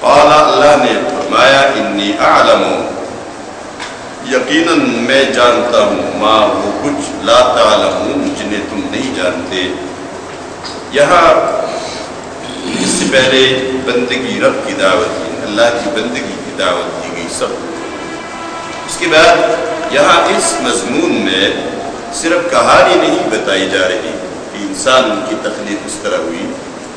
قال اللہ نے فرمایا انی اعلم یقیناً میں جانتا ہوں ما وہ کچھ لا تعلمون جنہیں تم نہیں جانتے. یہاں اس سے پہلے بندگی رب کی دعوت کی، اللہ کی بندگی کی دعوت دی گئی سب. اس کے بعد یہاں اس مضمون میں صرف کہانی نہیں بتائی جا رہی کہ انسان کی تخلیق اس طرح ہوئی،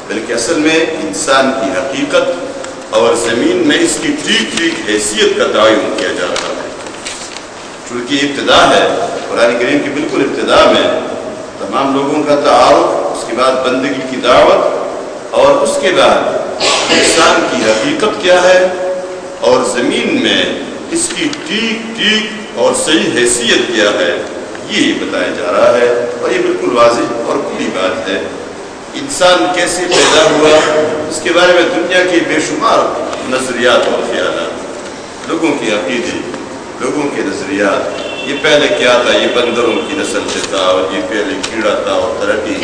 بلکہ اصل میں انسان کی حقیقت اور زمین میں اس کی ٹھیک ٹھیک حیثیت کا تعین کیا جا رہا ہے. چونکہ ابتدا ہے قرآن کریم کی بالکل ابتدا میں تمام لوگوں کا تعارف، اس کے بعد بندگی کی دعوت، اور اس کے بعد انسان کی حقیقت کیا ہے اور زمین میں اس کی ٹھیک ٹھیک اور صحیح حیثیت کیا ہے، یہ بتایا جا رہا ہے. اور یہ بالکل واضح اور کھلی بات ہے. انسان کیسے پیدا ہوا اس کے بارے میں دنیا کے بے شمار نظریات اور خیالات، لوگوں کے عقیدے، لوگوں کے نظریات. یہ پہلے کیا تھا، یہ بندروں کی نسل سے تھا، اور یہ پہلے کیڑا تھا، اور ترقی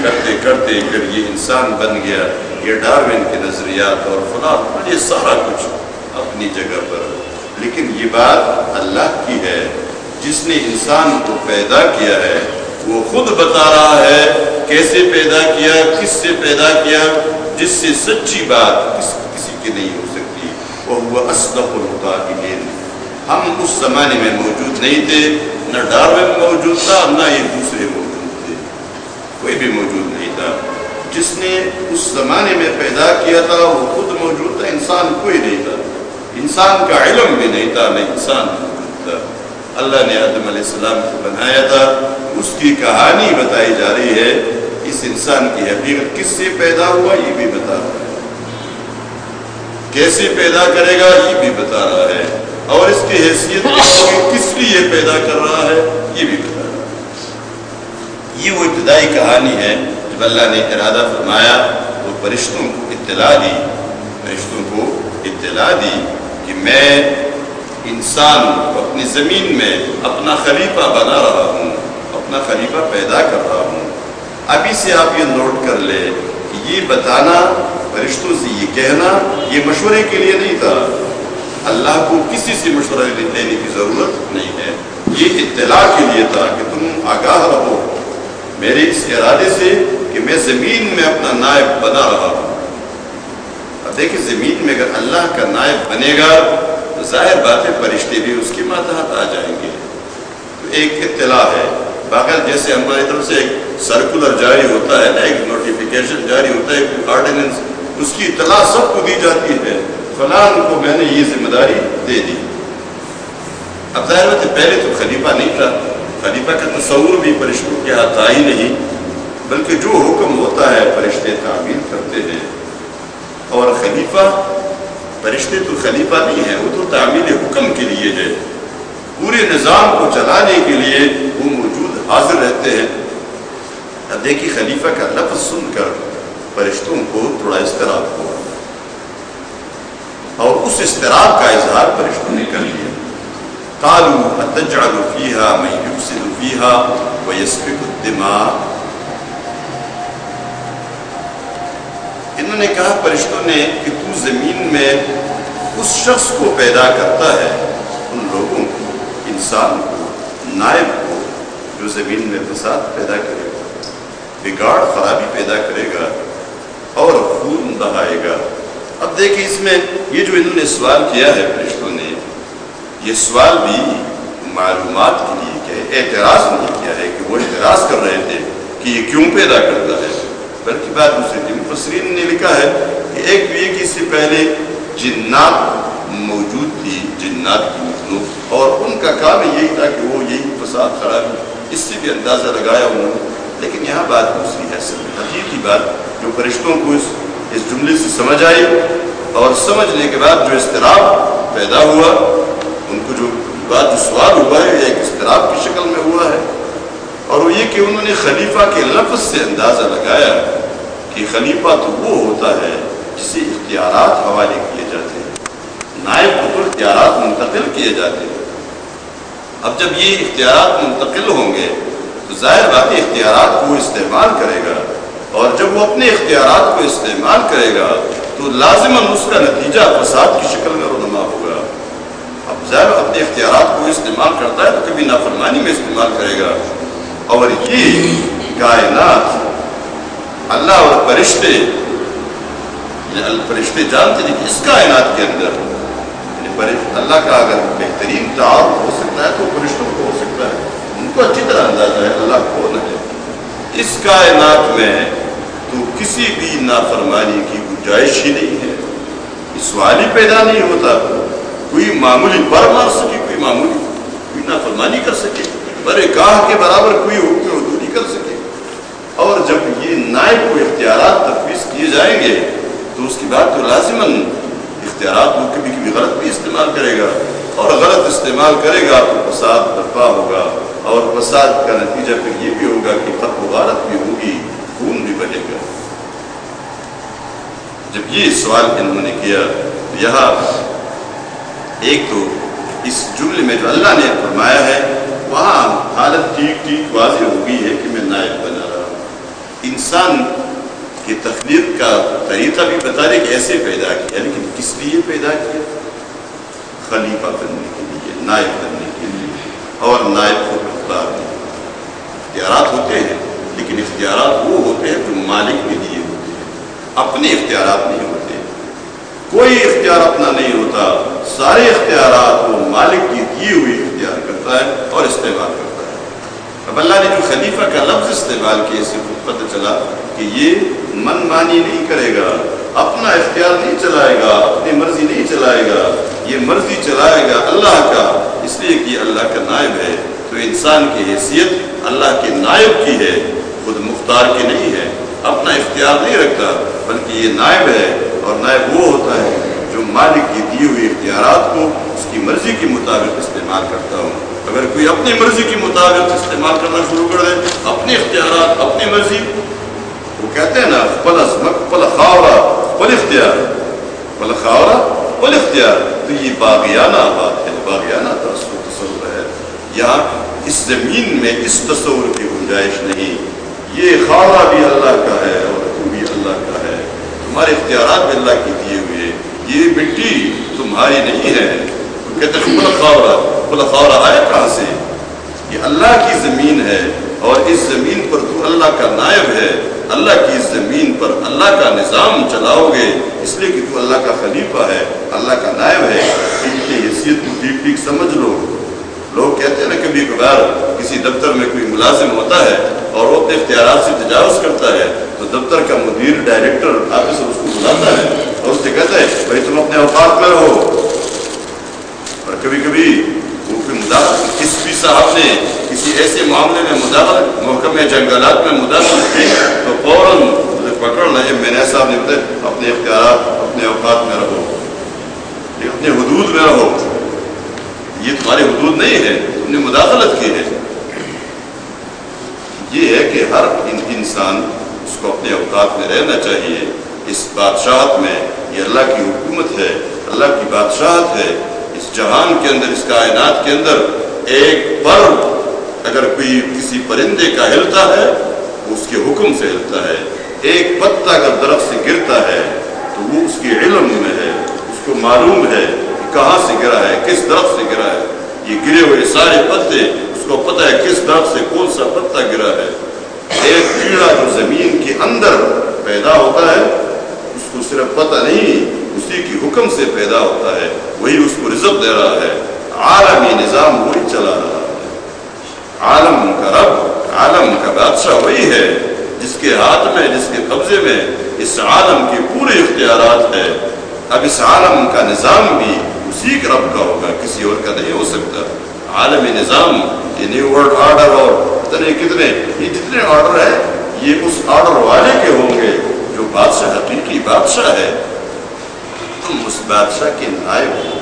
کرتے کرتے پھر یہ انسان بن گیا. یہ ڈارون کے نظریات اور فلاں، یہ سارا کچھ اپنی جگہ پر. لیکن یہ بات اللہ کی ہے جس نے انسان کو پیدا کیا ہے. وہ خود بتا رہا ہے کیسے پیدا کیا، کس سے پیدا کیا، جس سے سچی بات کسی کی نہیں ہو سکتی. وہ اصدق القائلین. ہم اس زمانے میں موجود نہیں تھے، نہ ڈارون موجود تھا، نہ یہ دوسرے موجود تھے، کوئی بھی موجود نہیں تھا. جس نے اس زمانے میں پیدا کیا تھا وہ خود موجود تھا، انسان کوئی نہیں تھا. انسان کا علم بھی نہیں تھا، نہ انسان موجود تھا. اللہ نے آدم علیہ السلام کو بنایا تھا، اس کی کہانی بتائی جا رہی ہے. اس انسان کی حقیقت کس سے پیدا ہوا یہ بھی بتا رہا ہے، کیسے پیدا کرے گا یہ بھی بتا رہا ہے، اور اس کی حیثیت کس لیے پیدا کر رہا ہے یہ بھی بتا رہا ہے. یہ وہ ابتدائی کہانی ہے جب اللہ نے ارادہ فرمایا وہ فرشتوں کو اطلاع دی، فرشتوں کو اطلاع دی کہ میں انسان کو اپنی زمین میں اپنا خلیفہ بنا رہا ہوں، اپنا خلیفہ پیدا کر رہا ہوں. ابھی سے آپ یہ نوٹ کر لیں کہ یہ بتانا، فرشتوں سے یہ کہنا، یہ مشورے کے لیے نہیں تھا. اللہ کو کسی سے مشورہ لینے کی ضرورت نہیں ہے. یہ اطلاع کے لیے تھا کہ تم آگاہ رہو میرے اس ارادے سے کہ میں زمین میں اپنا نائب بنا رہا ہوں. اب دیکھیں زمین میں اگر اللہ کا نائب بنے گا تو ظاہر بات ہے فرشتے بھی اس کے ماتحت آ جائیں گے. تو ایک اطلاع ہے. باقی جیسے ہماری طرف سے ایک سرکولر جاری ہوتا ہے نا، ایک نوٹیفیکیشن جاری ہوتا ہے، ایک آرڈیننس، اس کی اطلاع سب کو دی جاتی ہے فلان کو میں نے یہ ذمہ داری دے دی. اب ظاہر بات ہے پہلے تو خلیفہ نہیں تھا، خلیفہ کا تصور بھی فرشتوں کے ہاتھ آئی نہیں، بلکہ جو حکم ہوتا ہے فرشتے تعمیل کرتے ہیں. اور خلیفہ، فرشتے تو خلیفہ نہیں ہے، وہ تو تعمیل حکم کے لیے ہے، پورے نظام کو چلانے کے لیے وہ موجود حاضر رہتے ہیں. اب دیکھیے خلیفہ کا لفظ سن کر فرشتوں کو تھوڑا اضطراب ہوا، اور اس اضطراب کا اظہار فرشتوں نے کر لیا. قالوا اتجعل فيها من يفسد فيها ويسفك الدماء. انہوں نے کہا فرشتوں نے کہ تو زمین میں اس شخص کو پیدا کرتا ہے، ان لوگوں کو، انسان کو، نائب کو، جو زمین میں فساد پیدا کرے گا، بگاڑ خرابی پیدا کرے گا اور خون بہائے گا. اب دیکھیں اس میں یہ جو انہوں نے سوال کیا ہے فرشتوں نے، یہ سوال بھی معلومات کے لیے کیا ہے، اعتراض نہیں کیا ہے کہ وہ اعتراض کر رہے تھے کہ یہ کیوں پیدا کرتا ہے، بلکہ بات دوسری تھی. مفسرین نے لکھا ہے کہ ایک بھی ایک اس سے پہلے جنات موجود تھی، جنات کی مخلوق، اور ان کا کام یہی تھا کہ وہ یہی فساد خرابی، اس سے بھی اندازہ لگایا انہوں نے. لیکن یہاں بات دوسری ہے، حقیقی بات جو فرشتوں کو اس جملے سے سمجھ آئی، اور سمجھنے کے بعد جو اضطراب پیدا ہوا، ان کو جو بات جو سوال ہوا ہے ایک اضطراب کی شکل میں ہوا ہے، اور وہ یہ کہ انہوں نے خلیفہ کے لفظ سے اندازہ لگایا کہ خلیفہ تو وہ ہوتا ہے جسے اختیارات حوالے کیے جاتے ہیں، نائب کو تو اختیارات منتقل کیے جاتے ہیں. اب جب یہ اختیارات منتقل ہوں گے تو ظاہر بات ہے اختیارات کو وہ استعمال کرے گا، اور جب وہ اپنے اختیارات کو استعمال کرے گا تو لازماً اس کا نتیجہ فساد کی شکل میں رونما ہوگا. اب ظاہر اپنے اختیارات کو استعمال کرتا ہے تو کبھی نافرمانی میں استعمال کرے گا. اور یہ کائنات اللہ اور فرشتے جانتے ہیں کہ اس کائنات کے اندر اللہ کا اگر بہترین تعارف ہو سکتا ہے تو فرشتوں کو ہو سکتا ہے. ان کو اچھی طرح اندازہ ہے اللہ کون ہے. اس کائنات میں تو کسی بھی نافرمانی کی گنجائش ہی نہیں ہے. سوال ہی پیدا نہیں ہوتا کوئی معمولی پر مار سکے, کوئی نافرمانی کر سکے, برے گاہ کے برابر کوئی حکم حدودی کر سکے. اور جب یہ نائب کو اختیارات تفویض کیے جائیں گے تو اس کی بات تو لازماً اختیارات کو کبھی کبھی غلط بھی استعمال کرے گا, اور غلط استعمال کرے گا تو فساد برپا ہوگا, اور فساد کا نتیجہ پھر یہ بھی ہوگا کہ قتل و غارت بھی ہوگی, خون بھی بہے گا. جب یہ سوال انہوں نے کیا یہاں ایک تو اس جملے میں جو اللہ نے فرمایا ہے وہاں حالت ٹھیک واضح ہو گئی ہے کہ میں نائب بنا رہا ہوں. انسان کی تخلیق کا طریقہ بھی بتا رہے کہ ایسے پیدا کیا, لیکن کس لیے پیدا کیا؟ خلیفہ بننے کے لیے, نائب بننے کے لیے. اور نائب کو اختیار نہیں, اختیارات ہوتے ہیں لیکن اختیارات وہ ہوتے ہیں جو مالک کے لیے ہوتے ہیں, اپنے اختیارات نہیں ہوتے. کوئی اختیار اپنا نہیں ہوتا, سارے اختیارات وہ مالک کی دیے ہوئی اختیار کرتا ہے اور استعمال کرتا ہے. اب اللہ نے جو خلیفہ کا لفظ استعمال کیا اس سے پتہ چلا کہ یہ من مانی نہیں کرے گا, اپنا اختیار نہیں چلائے گا, اپنی مرضی نہیں چلائے گا, یہ مرضی چلائے گا اللہ کا, اس لیے کہ اللہ کا نائب ہے. تو انسان کی حیثیت اللہ کے نائب کی ہے, خود مختار کی نہیں ہے, اپنا اختیار نہیں رکھتا بلکہ یہ نائب ہے. اور نائب وہ ہوتا ہے جو مالک کی دی ہوئی اختیارات کو اس کی مرضی کے مطابق استعمال کرتا ہوں. اگر کوئی اپنی مرضی کے مطابق استعمال کرنا شروع کر دے, اپنے اختیارات اپنی مرضی, وہ کہتے ہیں نا پل عظمت پل خاورہ پل اختیار, پل خاورہ پل اختیار, تو یہ باغیانہ بات ہے, باغیانہ تصور ہے. یہاں اس زمین میں اس تصور کی گنجائش نہیں. یہ خاورہ بھی اللہ کا ہے اور تو بھی اللہ کا ہے, تمہارے اختیارات بھی اللہ کی دیے ہوئے, یہ مٹی تمہاری نہیں ہے. وہ کہتے ہیں بلا خاورہ آئے کہاں سے؟ یہ اللہ کی زمین ہے اور اس زمین پر تو اللہ کا نائب ہے. اللہ کی اس زمین پر اللہ کا نظام چلاؤ گے اس لیے کہ تو اللہ کا خلیفہ ہے, اللہ کا نائب ہے. ان کی حیثیت کو ٹھیک سمجھ لو. لوگ کہتے ہیں نا کبھی کبھار کسی دفتر میں کوئی ملازم ہوتا ہے اور وہ اپنے اختیارات سے تجاوز کرتا ہے تو دفتر کا مدیر ڈائریکٹر آفیسر اس کو بلاتا ہے اور اس سے کہتا ہے بھائی تم اپنے اوقات میں رہو. اور کبھی کبھی وہ کوئی مداخلت, کس بھی صاحب نے کسی ایسے معاملے میں مداخلت, محکمہ جنگلات میں مداخلت کی تو فوراً پکڑ لیں. میں صاحب نے بتایا اپنے اختیارات اپنے اوقات میں رہو, اپنے حدود میں رہو, یہ تمہارے حدود نہیں ہے, تم نے مداخلت کی ہے. یہ ہے کہ ہر انسان اس کو اپنے اوقات میں رہنا چاہیے. اس بادشاہت میں یہ اللہ کی حکومت ہے, اللہ کی بادشاہت ہے. اس جہان کے اندر, اس کائنات کے اندر ایک پر اگر کوئی کسی پرندے کا ہلتا ہے وہ اس کے حکم سے ہلتا ہے. ایک پتا اگر درخت سے گرتا ہے تو وہ اس کے علم میں ہے, اس کو معلوم ہے کہاں سے گرا ہے, کس درخت سے گرا ہے. یہ گرے ہوئے سارے پتے اس کو پتہ ہے کس درخت سے کون سا پتا گرا ہے. ایک کیڑا جو زمین کے اندر پیدا ہوتا ہے اس کو صرف پتہ نہیں, اسی کی حکم سے پیدا ہوتا ہے, وہی اس کو رزق دے رہا ہے. عالمی نظام وہی چلا رہا ہے. عالم کا رب, عالم کا بادشاہ وہی ہے جس کے ہاتھ میں, جس کے قبضے میں اس عالم کے پورے اختیارات ہے. اب اس عالم کا نظام بھی اسی کے رب کا ہوگا, کسی اور کا نہیں ہو سکتا. عالمی نظام, یہ نیو ورلڈ آرڈر اور کتنے یہ جتنے آرڈر ہیں یہ اس آرڈر والے کے ہوں گے جو بادشاہ حقیقی بادشاہ ہے. تم اس بادشاہ کے نائب ہو,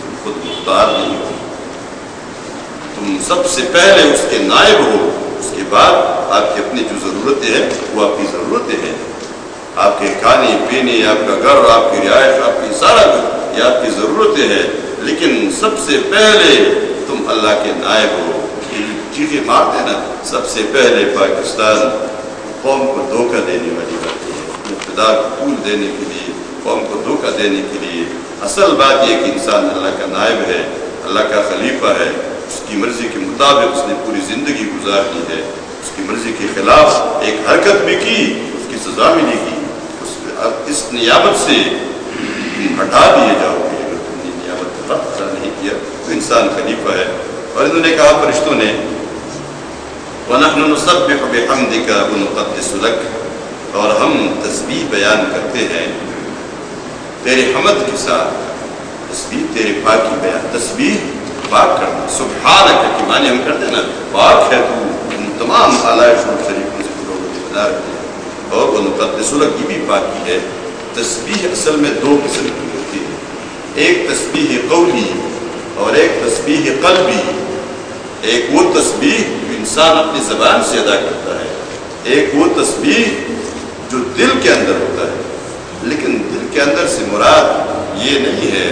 تم خود مختار نہیں ہو, تم سب سے پہلے اس کے نائب ہو. اس کے بعد آپ کی اپنی جو ضرورتیں ہیں وہ آپ کی ضرورتیں ہیں, آپ کے کھانے پینے, آپ کا گھر, آپ کی رہائش, آپ کی سارا کچھ یہ آپ کی ضرورتیں ہیں. لیکن سب سے پہلے تم اللہ کے نائب ہو. چیخیں مارتے نا, سب سے پہلے پاکستان قوم کو دھوکہ دینے والی بات ہے, اقتدار کو پھول دینے کے لیے قوم کو دھوکہ دینے کے لیے۔ اصل بات یہ کہ انسان اللہ کا نائب ہے، اللہ کا خلیفہ ہے، اس کی مرضی کے مطابق اس نے پوری زندگی گزارنی ہے۔ اس کی مرضی کے خلاف ایک حرکت بھی کی، اس کی سزا ملے گی۔ اس نیابت سے ہٹا دیے جاؤ گے اگر تم نے نیابت کا حق ادا نہیں کیا تو انسان خلیفہ ہے۔ اور انہوں نے کہا فرشتوں نے وَنَحْنُ نُسَبِّحُ بِحَمْدِكَ وَنُقَدِّسُ لَكَ، اور ہم تسبیح بیان کرتے ہیں تیرے حمد کے ساتھ، تسبیح تیرے پاکی بیان، تسبیح پاک کرنا، سبحانک کے معنی ہم کرتے ہیں نا، پاک ہے تو تمام اعلیٰ شروع شریفوں سے بنا رکھتے ہیں۔ اور وَنُقَدِّسُ لَكَ یہ بھی پاکی ہے۔ تسبیح اصل میں دو قسم کی ہوتی ہے، ایک تسبیح قولی اور ایک تسبیح قلبی۔ ایک وہ تسبیح جو انسان اپنی زبان سے ادا کرتا ہے، ایک وہ تسبیح جو دل کے اندر ہوتا ہے۔ لیکن دل کے اندر سے مراد یہ نہیں ہے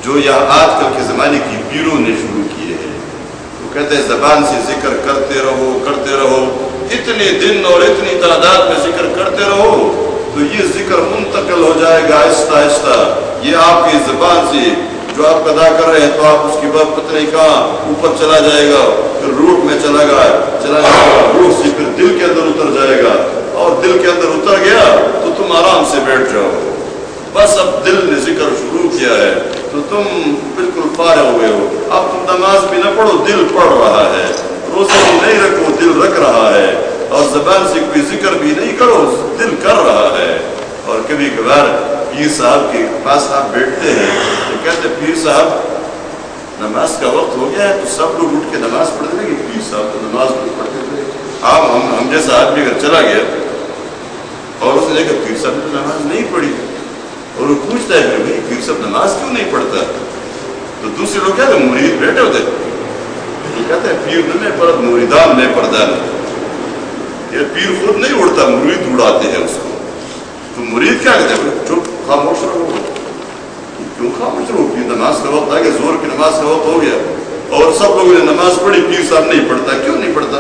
جو یہاں آج کل کے زمانے کی پیروں نے شروع کیے ہیں۔ وہ کہتے ہیں زبان سے ذکر کرتے رہو، اتنے دن اور اتنی تعداد میں ذکر کرتے رہو تو یہ ذکر منتقل ہو جائے گا آہستہ آہستہ، یہ آپ کی زبان سے جو آپ ادا کر رہے ہیں تو آپ اس کی بات پتہ نہیں کہاں اوپر چلا جائے گا، پھر روح میں چلا جائے گا، روح سے پھر دل کے اندر اتر جائے گا، اور دل کے اندر اتر گیا تو تم آرام سے بیٹھ جاؤ۔ بس اب دل نے ذکر شروع کیا ہے تو تم بالکل فارغ ہوئے ہو۔ اب تم نماز بھی نہ پڑھو، دل پڑھ رہا ہے، روزے بھی نہیں رکھو، دل رکھ رہا ہے، اور زبان سے کوئی ذکر بھی نہیں کرو، دل کر رہا ہے۔ اور کبھی کبھار پیر صاحب کے پاس آپ بیٹھتے ہیں تو کہتے ہیں پیر صاحب نماز کا وقت ہو گیا ہے تو سب لوگ اٹھ کے نماز پڑھتے ہیں کہ پیر صاحب تو نماز نہیں پڑھتے تھے۔ ہم جیسا آدمی اگر چلا گیا اور اس نے دیکھا پیر صاحب نے نماز نہیں پڑھی اور وہ پوچھتا ہے کہ پیر صاحب نماز کیوں نہیں پڑھتا، تو دوسرے لوگ کہتے ہیں مرید بیٹھے ہوتے ہیں، کہتے ہیں پیر نہیں پڑھتا، مریدان نہیں پڑھتا، یہ پیر خود نہیں اڑتا، مرید اڑاتے ہیں اس کو۔ تو مرید کیا کہتے ہیں چپ خاموش رہو، کیوں خاموش رہو، نماز کا وقت آ گیا، زور کی نماز کا وقت ہو گیا اور سب لوگوں نے نماز پڑھی، پیر صاحب نہیں پڑھتا، کیوں نہیں پڑھتا؟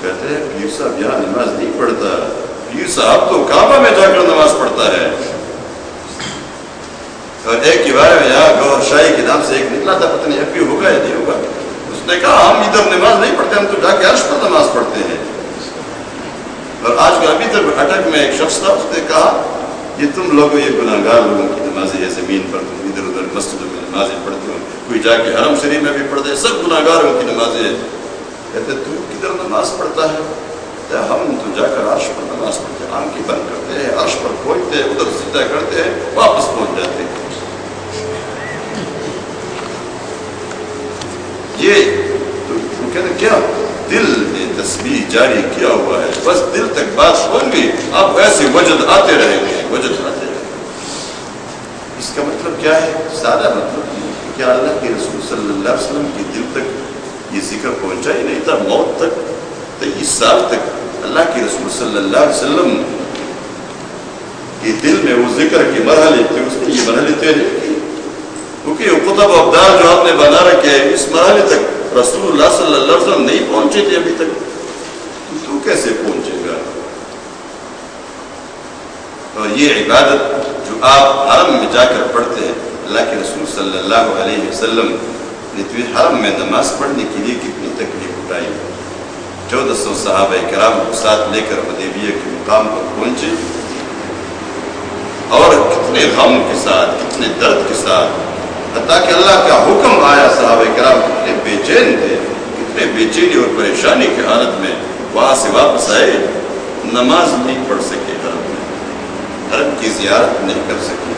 کہتے ہیں پیر صاحب یہاں نماز نہیں پڑھتا، پیر صاحب تو کعبہ میں جا کر نماز پڑھتا ہے۔ اور ایک کے بارے میں یہاں گور شاہی کے نام سے ایک نکلا تھا، پتہ نہیں اب بھی ہوگا یا نہیں ہوگا، اس نے کہا ہم ادھر نماز نہیں پڑھتے، ہم تو جا کے عرش پر نماز پڑھتے ہیں۔ اور آج کل ابھی تک اٹک میں ایک شخص تھا، اس نے کہا یہ تم لوگوں، یہ گناہ گار لوگوں کی نمازیں ہے، زمین پر تم ادھر ادھر مسجدوں میں نمازیں پڑھتے ہو، کوئی جا کے حرم شریف میں بھی پڑھتے ہیں، سب گناہ گاروں کی نمازیں ہیں۔ کہتے تو کدھر نماز پڑھتا ہے؟ ہم تو جا کر عرش پر نماز پڑھتے ہیں، آنکھیں بند کرتے ہیں، عرش پر پہنچتے ہیں، ادھر سجدہ کرتے ہیں، واپس پہنچ جاتے ہیں۔ یہ تو کہتے ہیں کیا دل نے تسبیح جاری کیا ہوا ہے، بس دل تک بات پہنچ گئی، اب ایسے وجد آتے رہیں گے، وجد آتے رہیں گے۔ اس کا مطلب کیا ہے؟ سادہ مطلب کیا اللہ کے رسول صلی اللہ علیہ وسلم کے دل تک یہ ذکر پہنچا ہی نہیں تھا، موت تک 23 سال تک اللہ کے رسول صلی اللہ علیہ وسلم کے دل میں وہ ذکر کے مرحلے تھے، اس نے یہ مرحلے طے نہیں کی، کیونکہ وہ قطب ابدال جو آپ نے بنا رکھے ہیں اس مرحلے تک رسول اللہ صلی اللہ علیہ وسلم نہیں پہنچے تھے ابھی تک، تو کیسے پہنچے گا؟ اور یہ عبادت جو آپ حرم میں جا کر پڑھتے ہیں، اللہ کے رسول صلی اللہ علیہ وسلم نے تو حرم میں نماز پڑھنے کے لیے کتنی تکلیف اٹھائی، 1400 صحابہ کرام کو ساتھ لے کر حدیبیہ کے مقام پر پہنچے، اور کتنے غم کے ساتھ، کتنے درد کے ساتھ، حتیٰ کہ اللہ کا حکم آیا، صحابہ کرام کتنے بے چین تھے، کتنے بے چینی اور پریشانی کی حالت میں وہاں سے واپس آئے، نماز نہیں پڑھ سکے حرم میں، حرم کی زیارت نہیں کر سکے،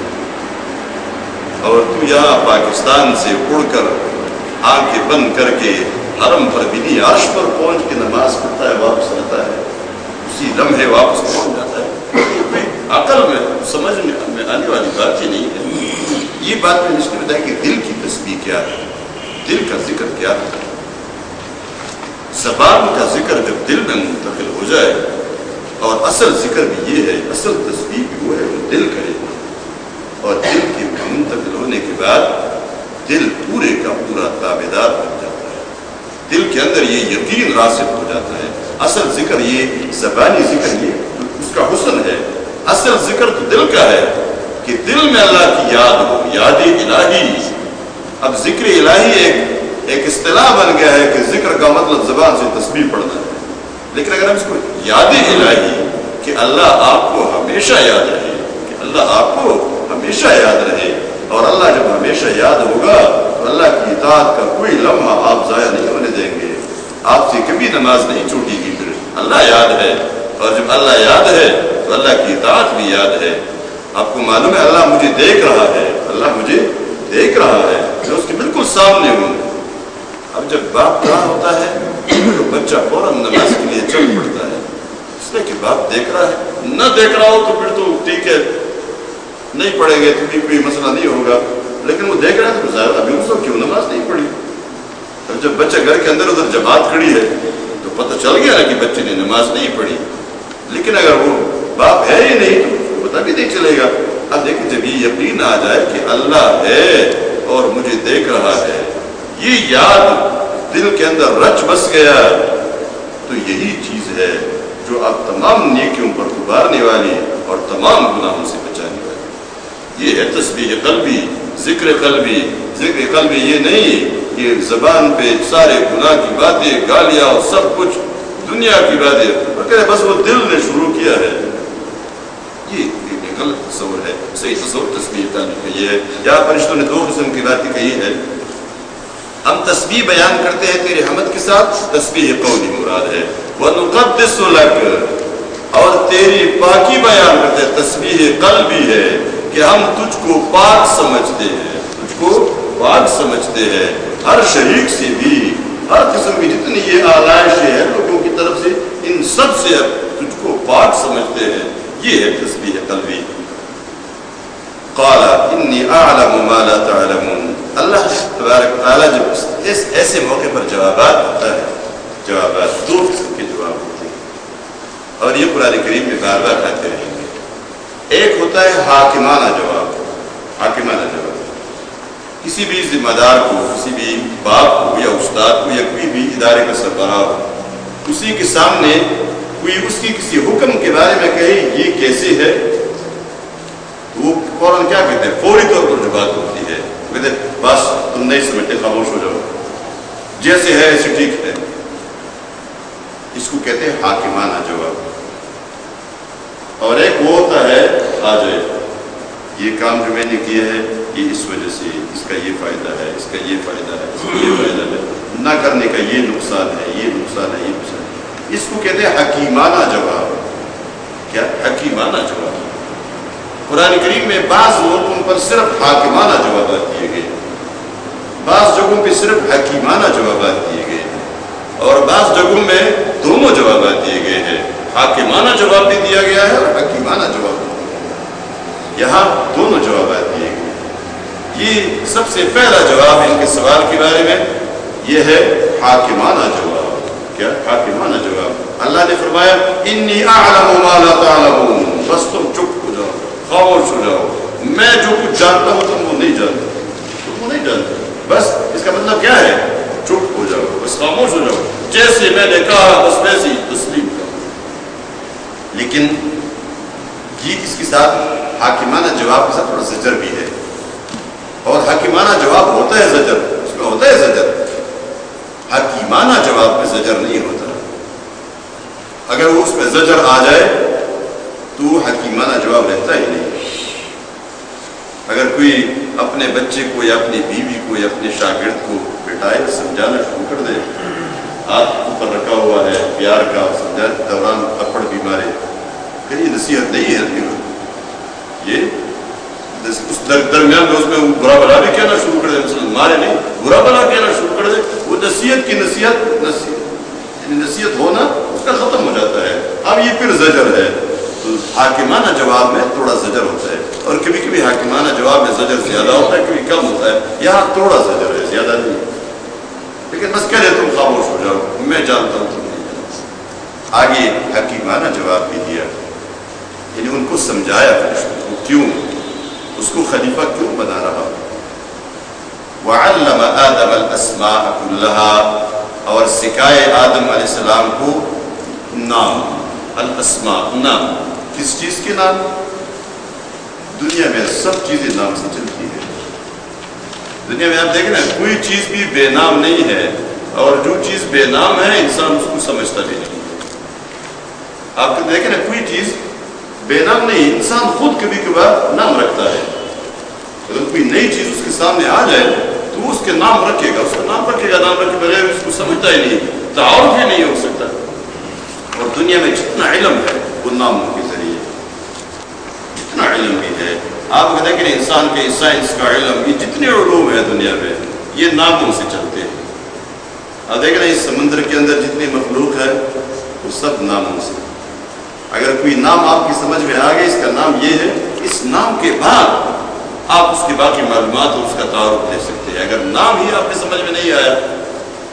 اور تو یہاں پاکستان سے اڑ کر آنکھیں بند کر کے حرم پر بھی نہیں، عرش پر پہنچ کے نماز پڑھتا ہے، واپس آتا ہے، اسی لمحے واپس پہنچ جاتا ہے۔ عقل میں سمجھ میں آنے والی بات ہی نہیں ہے۔ یہ بات میں اس نے بتایا کہ دل کی تسبیح کیا ہے، دل کا ذکر کیا ہے۔ زبان کا ذکر جب دل میں منتقل ہو جائے، اور اصل ذکر بھی یہ ہے، اصل تسبیح بھی وہ ہے وہ دل کرے، اور دل کے منتقل ہونے کے بعد دل پورے کا پورا تابعدار بن جاتا ہے، دل کے اندر یہ یقین راسخ ہو جاتا ہے۔ اصل ذکر یہ زبانی ذکر، یہ اس کا حسن ہے اصل ذکر تو دل کا ہے کہ دل میں اللہ کی یاد ہو، یاد الہی. اب ذکر الہی ایک اصطلاح بن گیا ہے کہ ذکر کا مطلب زبان سے تسبیح پڑھنا ہے، لیکن اگر ہم اس کو یاد الہی کہ اللہ آپ کو ہمیشہ یاد رہے، کہ اللہ آپ کو ہمیشہ یاد رہے، اور اللہ جب ہمیشہ یاد ہوگا تو اللہ کی اطاعت کا کوئی لمحہ آپ ضائع نہیں ہونے دیں گے، آپ سے کبھی نماز نہیں چھوٹے گی. پھر اللہ یاد ہے، اور جب اللہ یاد ہے تو اللہ کی اطاعت بھی یاد ہے. آپ کو معلوم ہے اللہ مجھے دیکھ رہا ہے، اللہ مجھے دیکھ رہا ہے، میں اس کے بالکل سامنے ہوں. اب جب باپ کہاں ہوتا ہے تو بچہ فوراً نماز کے لیے چل پڑتا ہے، اس لیے کہ باپ دیکھ رہا ہے. نہ دیکھ رہا ہو تو پھر تو ٹھیک ہے، نہیں پڑھیں گے تو کوئی مسئلہ نہیں ہوگا، لیکن وہ دیکھ رہا ہے تو ظاہر ابھی اس وقت کیوں نماز نہیں پڑھی. اب جب بچہ گھر کے اندر ادھر جماعت کھڑی ہے تو پتہ چل گیا نا کہ بچے نے نماز نہیں پڑھی، لیکن اگر وہ باپ ہے ہی نہیں تو پتہ بھی نہیں چلے گا. اب دیکھیں جب یہ یقین آ جائے کہ اللہ ہے اور مجھے دیکھ رہا ہے، یہ یاد دل کے اندر رچ بس گیا، تو یہی چیز ہے جو آپ تمام نیکیوں پر ابھارنے والی اور تمام گناہوں سے بچانے والی. یہ ہے تسبیح قلبی، ذکر قلبی. ذکر قلبی یہ نہیں کہ زبان پہ سارے گناہ کی باتیں، گالیاں اور سب کچھ دنیا کی باتیں، اور کہتے بس وہ دل نے شروع کیا ہے. یہ غلط تصور ہے. صحیح تصور تسبیح قلبی کا یہ ہے. یہاں فرشتوں نے دو قسم کی باتیں کہی ہے. ہم تسبیح بیان کرتے ہیں تیرے حمد کے ساتھ، تسبیح قولی مراد ہے. وَنُقَدِّسُ لَكَ، اور تیری پاکی بیان کرتے ہیں، تسبیح قلبی ہے کہ ہم تجھ کو پاک سمجھتے ہیں، تجھ کو پاک سمجھتے ہیں ہر شریک سے بھی، ہر قسم کی جتنی یہ آلائشیں ہیں لوگوں کی طرف سے، ان سب سے تجھ کو پاک سمجھتے ہیں. یہ ہے تسبیح قلبی. قال انی اعلم ما لا تعلمون. اللہ تبارک تعالیٰ جب ایسے موقع پر جوابات ہوتا ہے، جوابات دو قسم کے جواب ہوتے ہیں اور یہ قرآن کریم میں بار بار آتے رہیں گے. ایک ہوتا ہے حاکمانہ جواب. حاکمانہ جواب کسی بھی ذمہ دار کو، کسی بھی باپ کو یا استاد کو یا کوئی بھی ادارے کا سربراہ ہو، اسی کے سامنے کوئی اس کی کسی حکم کے بارے میں کہے یہ کیسے ہے، وہ فوراً کیا کہتے ہیں، فوری طور پر جو بات ہوتی ہے کہتے ہیں بس تم نہیں سمجھتے، خاموش ہو جاؤ، جیسے ہے ایسے ٹھیک ہے. اس کو کہتے ہیں حاکمانہ جواب. اور ایک وہ ہوتا ہے آ جائے یہ کام جو میں نے کیا ہے یہ اس وجہ سے، اس کا یہ فائدہ ہے، اس کا یہ فائدہ ہے، اس کا یہ فائدہ ہے، نہ کرنے کا یہ نقصان ہے، یہ نقصان ہے، یہ نقصان ہے. اس کو کہتے ہیں حکیمانہ جواب. کیا حکیمانہ جواب؟ قرآن کریم میں بعض موقعوں پر صرف حاکمانہ جوابات دیے گئے، بعض جگہوں پہ صرف حکیمانہ جوابات دیے گئے، اور بعض جگہوں میں دونوں جوابات دیے گئے ہیں. حاکمانہ جواب بھی دیا گیا ہے اور حکیمانہ جواب بھی دیا گیا ہے. یہاں دونوں جوابات دیے گئے. یہ سب سے پہلا جواب ان کے سوال کے بارے میں یہ ہے حاکمانہ جواب. کیا حاکمانہ جواب؟ اللہ نے فرمایا انی اعلم ما لا تعلمون. بس تم چپ ہو جاؤ، خاموش ہو جاؤ، میں جو کچھ جانتا ہوں تم وہ نہیں جانتے، تم وہ نہیں جانتے. بس اس کا مطلب کیا ہے؟ چپ ہو جاؤ، بس خاموش ہو جاؤ، جیسے میں نے کہا بس ویسے ہی تسلیم کرو. لیکن یہ اس کے ساتھ حاکمانہ جواب کے ساتھ تھوڑا زجر بھی ہے، اور حاکمانہ جواب ہوتا ہے زجر، اس میں ہوتا ہے زجر. حکیمانہ جواب پہ زجر نہیں ہوتا. اگر وہ اس پہ زجر آ جائے تو وہ حکیمانہ جواب رہتا ہی نہیں. اگر کوئی اپنے بچے کو یا اپنی بیوی کو یا اپنے شاگرد کو بٹائے سمجھانا شروع کر دے، ہاتھ اوپر رکھا ہوا ہے پیار کا، سمجھانے دوران تھپڑ بھی مارے، پھر یہ نصیحت نہیں ہے. یہ اس درمیان میں اس میں برا بلا بھی کہنا شروع کر دے، مثلا مارے نہیں، برا بلا کہنا شروع کر دے، وہ نصیحت کی نصیحت ہونا اس کا ختم ہو جاتا ہے. اب یہ پھر زجر ہے. تو حاکمانہ جواب میں تھوڑا زجر ہوتا ہے، اور کبھی کبھی حاکمانہ جواب میں زجر زیادہ ہوتا ہے، کبھی کم ہوتا ہے. یہاں تھوڑا زجر ہے، زیادہ نہیں. لیکن بس کہہ رہے تم خاموش ہو جاؤ، میں جانتا ہوں تم نہیں جانتے. آگے حکیمانہ جواب بھی دیا، یعنی ان کو سمجھایا فرشتوں کو کیوں اس کو خلیفہ کیوں بنا رہا. وعلم آدم الاسماء كلها، اور سکھائے آدم علیہ السلام کو نام، الاسماء نام. کس چیز کے نام؟ دنیا میں سب چیزیں نام سے چلتی ہیں. دنیا میں آپ دیکھیں نا کوئی چیز بھی بے نام نہیں ہے، اور جو چیز بے نام ہے انسان اس کو سمجھتا بھی نہیں. آپ دیکھیں نا کوئی چیز بے نام نہیں، انسان خود کبھی کبھار نام رکھتا ہے. اگر کوئی نئی چیز اس کے سامنے آ جائے تو وہ اس کے نام رکھے گا، اس کا نام رکھے گا، نام رکھے بغیر اس کو سمجھتا ہی نہیں، تعارف ہی نہیں ہو سکتا. اور دنیا میں جتنا علم ہے وہ ناموں کے ذریعے، جتنا علم بھی ہے. آپ اگر دیکھیں انسان کے سائنس کا علم، یہ جتنے علوم ہے دنیا میں یہ ناموں سے چلتے ہیں. آپ دیکھیں نا اس سمندر کے اندر جتنی مخلوق ہے وہ سب ناموں سے. اگر کوئی نام آپ کی سمجھ میں آ گیا اس کا نام یہ ہے، اس نام کے بعد آپ اس کی باقی معلومات اور اس کا تعارف دے سکتے ہیں. اگر نام ہی آپ کی سمجھ میں نہیں آیا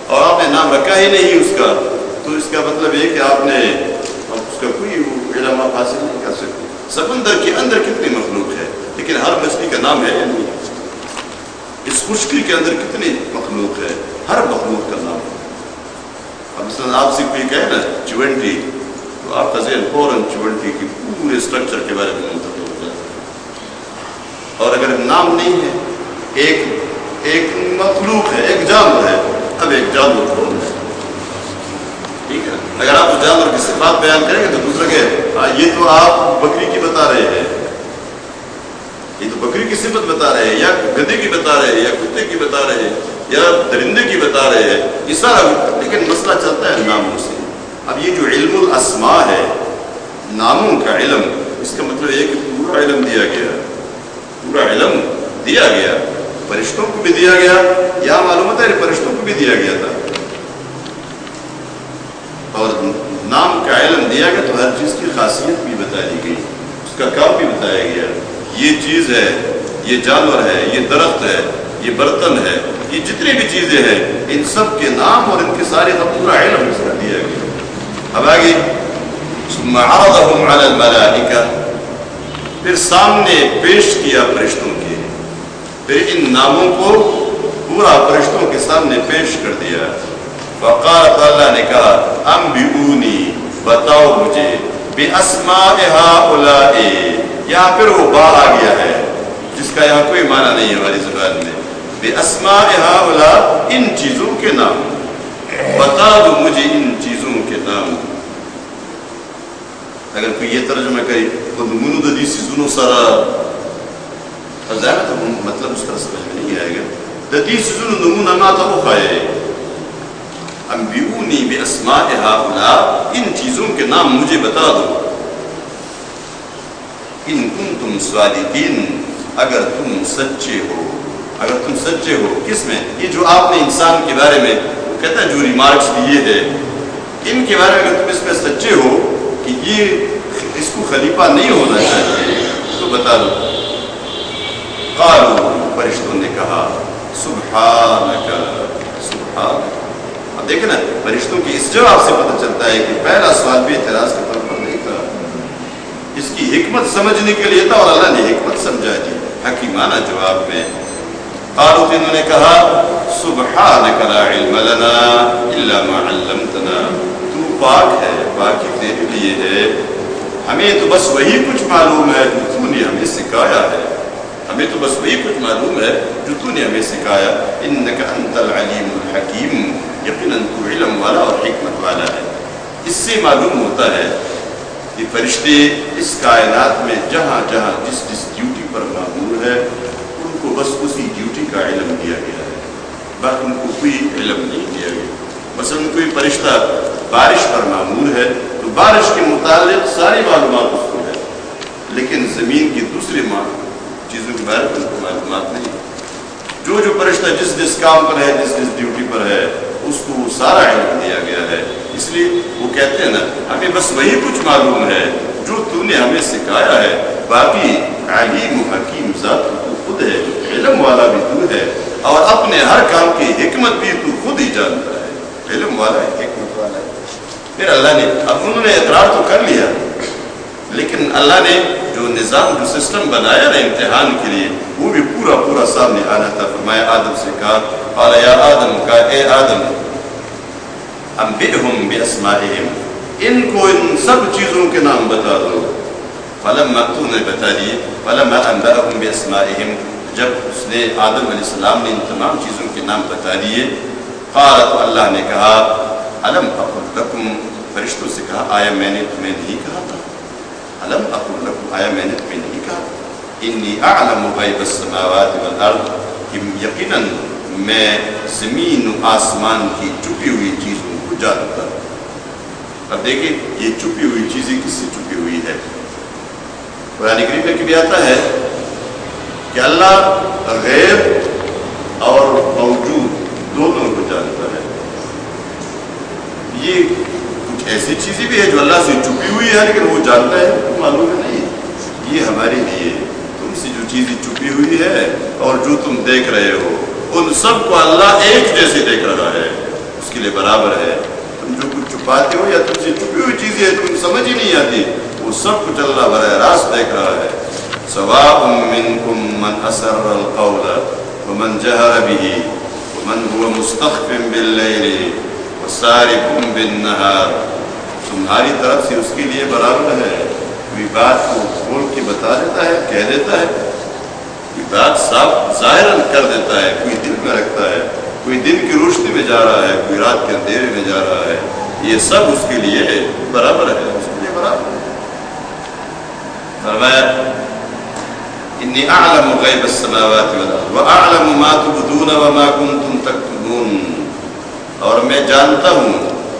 اور آپ نے نام رکھا ہی نہیں اس کا، تو اس کا مطلب یہ کہ آپ نے اس کا کوئی علم آپ حاصل نہیں کر سکتے. سمندر کے اندر کتنی مخلوق ہے لیکن ہر مچھلی کا نام ہے یا نہیں؟ اس خشکی کے اندر کتنی مخلوق ہے، ہر مخلوق کا نام ہے. اب مثلا آپ سے کوئی کہے نا 20، تو آپ کا ذہن فوراً 20 کی پورے اسٹرکچر کے بارے میں منتقل ہو جاتا ہے. اور اگر نام نہیں ہے، ایک مخلوق ہے، ایک جانور ہے، اب ایک جانور کون ہے؟ ٹھیک ہے، اگر آپ اس جانور کی صفات بیان کریں گے تو دوسرا کہ یہ تو آپ بکری کی بتا رہے ہیں، یہ تو بکری کی صفت بتا رہے ہیں، یا گدھے کی بتا رہے ہیں، یا کتے کی بتا رہے ہیں، یا درندے کی بتا رہے ہیں، یہ سارا. لیکن مسئلہ چلتا ہے ناموں سے. اب یہ جو علم الاسماء ہے، ناموں کا علم، اس کا مطلب یہ کہ پورا علم دیا گیا، پورا علم دیا گیا. فرشتوں کو بھی دیا گیا، یا معلومات ہے فرشتوں کو بھی دیا گیا تھا. اور نام کا علم دیا گیا تو ہر چیز کی خاصیت بھی بتا دی گئی، اس کا کام بھی بتایا گیا. یہ چیز ہے، یہ جانور ہے، یہ درخت ہے، یہ برتن ہے، یہ جتنی بھی چیزیں ہیں ان سب کے نام اور ان کے سارے کا پورا علم اس کا دیا گیا. اب آگے ثم عرضهم على الملائکہ، پھر سامنے پیش کیا فرشتوں کے، پھر ان ناموں کو پورا فرشتوں کے سامنے پیش کر دیا. فقال، اللہ نے کہا انبئونی، بتاؤ مجھے، باسماء ہؤلاء، یہاں پھر وہ با آ گیا ہے جس کا یہاں کوئی معنی نہیں ہے ہماری زبان میں. باسماء ہؤلاء، ان چیزوں کے نام، بتا دو مجھے ان چیزوں کے نام. اگر کوئی یہ ترجمہ کرے تو نمونو د دې سیزونو سره فزانه تو مطلب اس طرح سمجھ میں نہیں آئے گا. د دې سیزونو نمونه ما ته وښایئ. انبئونی باسماء هؤلاء، ان چیزوں کے نام مجھے بتا دو. ان کنتم صادقین، اگر تم سچے ہو. اگر تم سچے ہو کس میں؟ یہ جو آپ نے انسان کے بارے میں کہتا ہے جو ریمارکس دیے ہیں، ان کے بارے میں اگر تم اس میں سچے ہو کہ یہ اس کو خلیفہ نہیں ہونا چاہیے تو بتا دو. قالوا، فرشتوں نے کہا، سبحانک، سبحانک. اب دیکھیں نا فرشتوں کی اس جواب سے پتہ چلتا ہے کہ پہلا سوال بھی اعتراض کے طور پر نہیں تھا، اس کی حکمت سمجھنے کے لیے تھا، اور اللہ نے حکمت سمجھا دی حکیمانہ جواب میں. قالوا، انہوں نے کہا، سبحانک لا علم لنا الا ما علمتنا، تو پاک ہے، پاکی تیرے لیے ہے، ہمیں تو بس وہی کچھ معلوم ہے جو تو نے ہمیں سکھایا ہے. ہمیں تو بس وہی کچھ معلوم ہے جو تو نے ہمیں سکھایا. انک انت العلیم الحکیم، یقیناً تو علم والا اور حکمت والا ہے. اس سے معلوم ہوتا ہے کہ فرشتے اس کائنات میں جہاں جہاں جس جس ڈیوٹی پر مامور ہے ان کو بس اسی ڈیوٹی کا علم دیا گیا ہے، باقی ان کو کوئی علم نہیں دیا گیا. مثلا کوئی فرشتہ بارش پر مامور ہے تو بارش کے متعلق ساری معلومات اس کو ہے، لیکن زمین کی دوسری چیزوں کے بارے میں ان کو معلومات نہیں. جو فرشتہ جس جس کام پر ہے، جس جس ڈیوٹی پر ہے، اس کو سارا علم دیا گیا ہے. اس لیے وہ کہتے ہیں نا، ہمیں بس وہی کچھ معلوم ہے جو تو نے ہمیں سکھایا ہے، باقی علیم و حکیم ذات تو خود ہے، علم والا بھی تو ہے، اور اپنے ہر کام کی حکمت بھی تو خود ہی جانتا ہے. علم والا ہے، حکمت والا ہے. پھر اللہ نے، اب انہوں نے اقرار تو کر لیا، لیکن اللہ نے جو نظام، جو سسٹم بنایا نا امتحان کے لیے، وہ بھی پورا پورا سامنے آنا تھا. فرمایا آدم سے کہا، قال یا آدم، کہا اے آدم، انبئہم باسمائہم، ان کو ان سب چیزوں کے نام بتا دو. فلما تو نے بتا دیے فلما انبأهم باسمائهم جب اس نے آدم علیہ السلام نے ان تمام چیزوں کے نام بتا دیے قال تو اللہ نے کہا الم اقل لکم فرشتوں سے کہا آیا میں نے تمہیں نہیں کہا تھا الم اقل لکم آیا میں نے تمہیں نہیں کہا انی اعلم غیب السماوات والارض یقیناً میں زمین و آسمان کی چھپی ہوئی چیزوں کو جانتا ہوں. اب دیکھیں یہ چھپی ہوئی چیزیں کس سے چھپی ہوئی ہے؟ قرآن کریم میں بھی آتا ہے کہ اللہ غیب اور موجود دونوں کو جانتا ہے. یہ کچھ ایسی چیزیں بھی ہے جو اللہ سے چھپی ہوئی ہے لیکن وہ جانتا ہے معلوم ہے نہیں. یہ ہمارے لیے تم سے جو چیزیں چھپی ہوئی ہے اور جو تم دیکھ رہے ہو ان سب کو اللہ ایک جیسے دیکھ رہا ہے, اس کے لیے برابر ہے. تم جو کچھ چھپاتے ہو یا تم سے چھپی ہوئی چیزیں ہے تم سمجھ ہی نہیں آتی, وہ سب کچھ اللہ براہ راست دیکھ رہا ہے. سواء منکم من اسر القول ومن جہر به ومن هو مستخف باللیل وسارب بالنہار. تمہاری طرف سے اس کے لیے برابر ہے. کوئی بات کو کھول کے بتا دیتا ہے, کہہ دیتا ہے, کوئی بات صاف ظاہراً کر دیتا ہے, کوئی دل میں رکھتا ہے, کوئی دن کی روشنی میں جا رہا ہے, کوئی رات کے اندھیرے میں جا رہا ہے. یہ سب اس کے لیے برابر ہے, اس کے لیے برابر ہے. فرمایا انی اعلم غیب السماوات والارض واعلم ما تبدون وما کنتم تکتمون. اور میں جانتا ہوں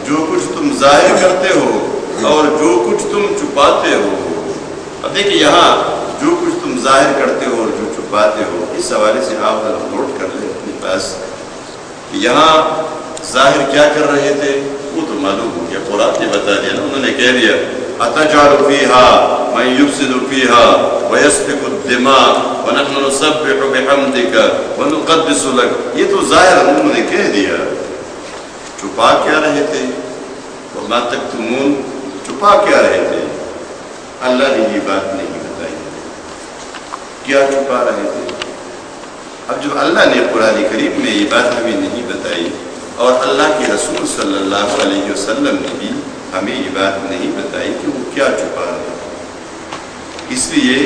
جو کچھ تم ظاہر کرتے ہو اور جو کچھ تم چھپاتے ہو. اب دیکھیں یہاں جو کچھ تم ظاہر کرتے ہو اور جو چھپاتے ہو, اس حوالے سے آپ نوٹ کر لیں اپنے پاس کہ یہاں ظاہر کیا کر رہے تھے وہ تو معلوم ہو گیا, قرآن نے بتا دیا نا. انہوں نے کہہ دیا اتجعل فیہا من یفسد فیہا ویسفک الدماء ونحن نسبح بحمدک ونقدس لک. یہ تو ظاہر انہوں نے کہہ دیا. چھپا کیا رہے تھے؟ وما تکتمون, چھپا کیا رہے تھے؟ اللہ نے یہ بات نہیں بتائی. کیا چھپا رہے تھے؟ اب جو اللہ نے قرآن کریم میں یہ بات ہمیں نہیں بتائی اور اللہ کے رسول صلی اللہ علیہ وسلم نے بھی ہمیں یہ بات نہیں بتائی کہ وہ کیا چھپا رہے تھے. اس لیے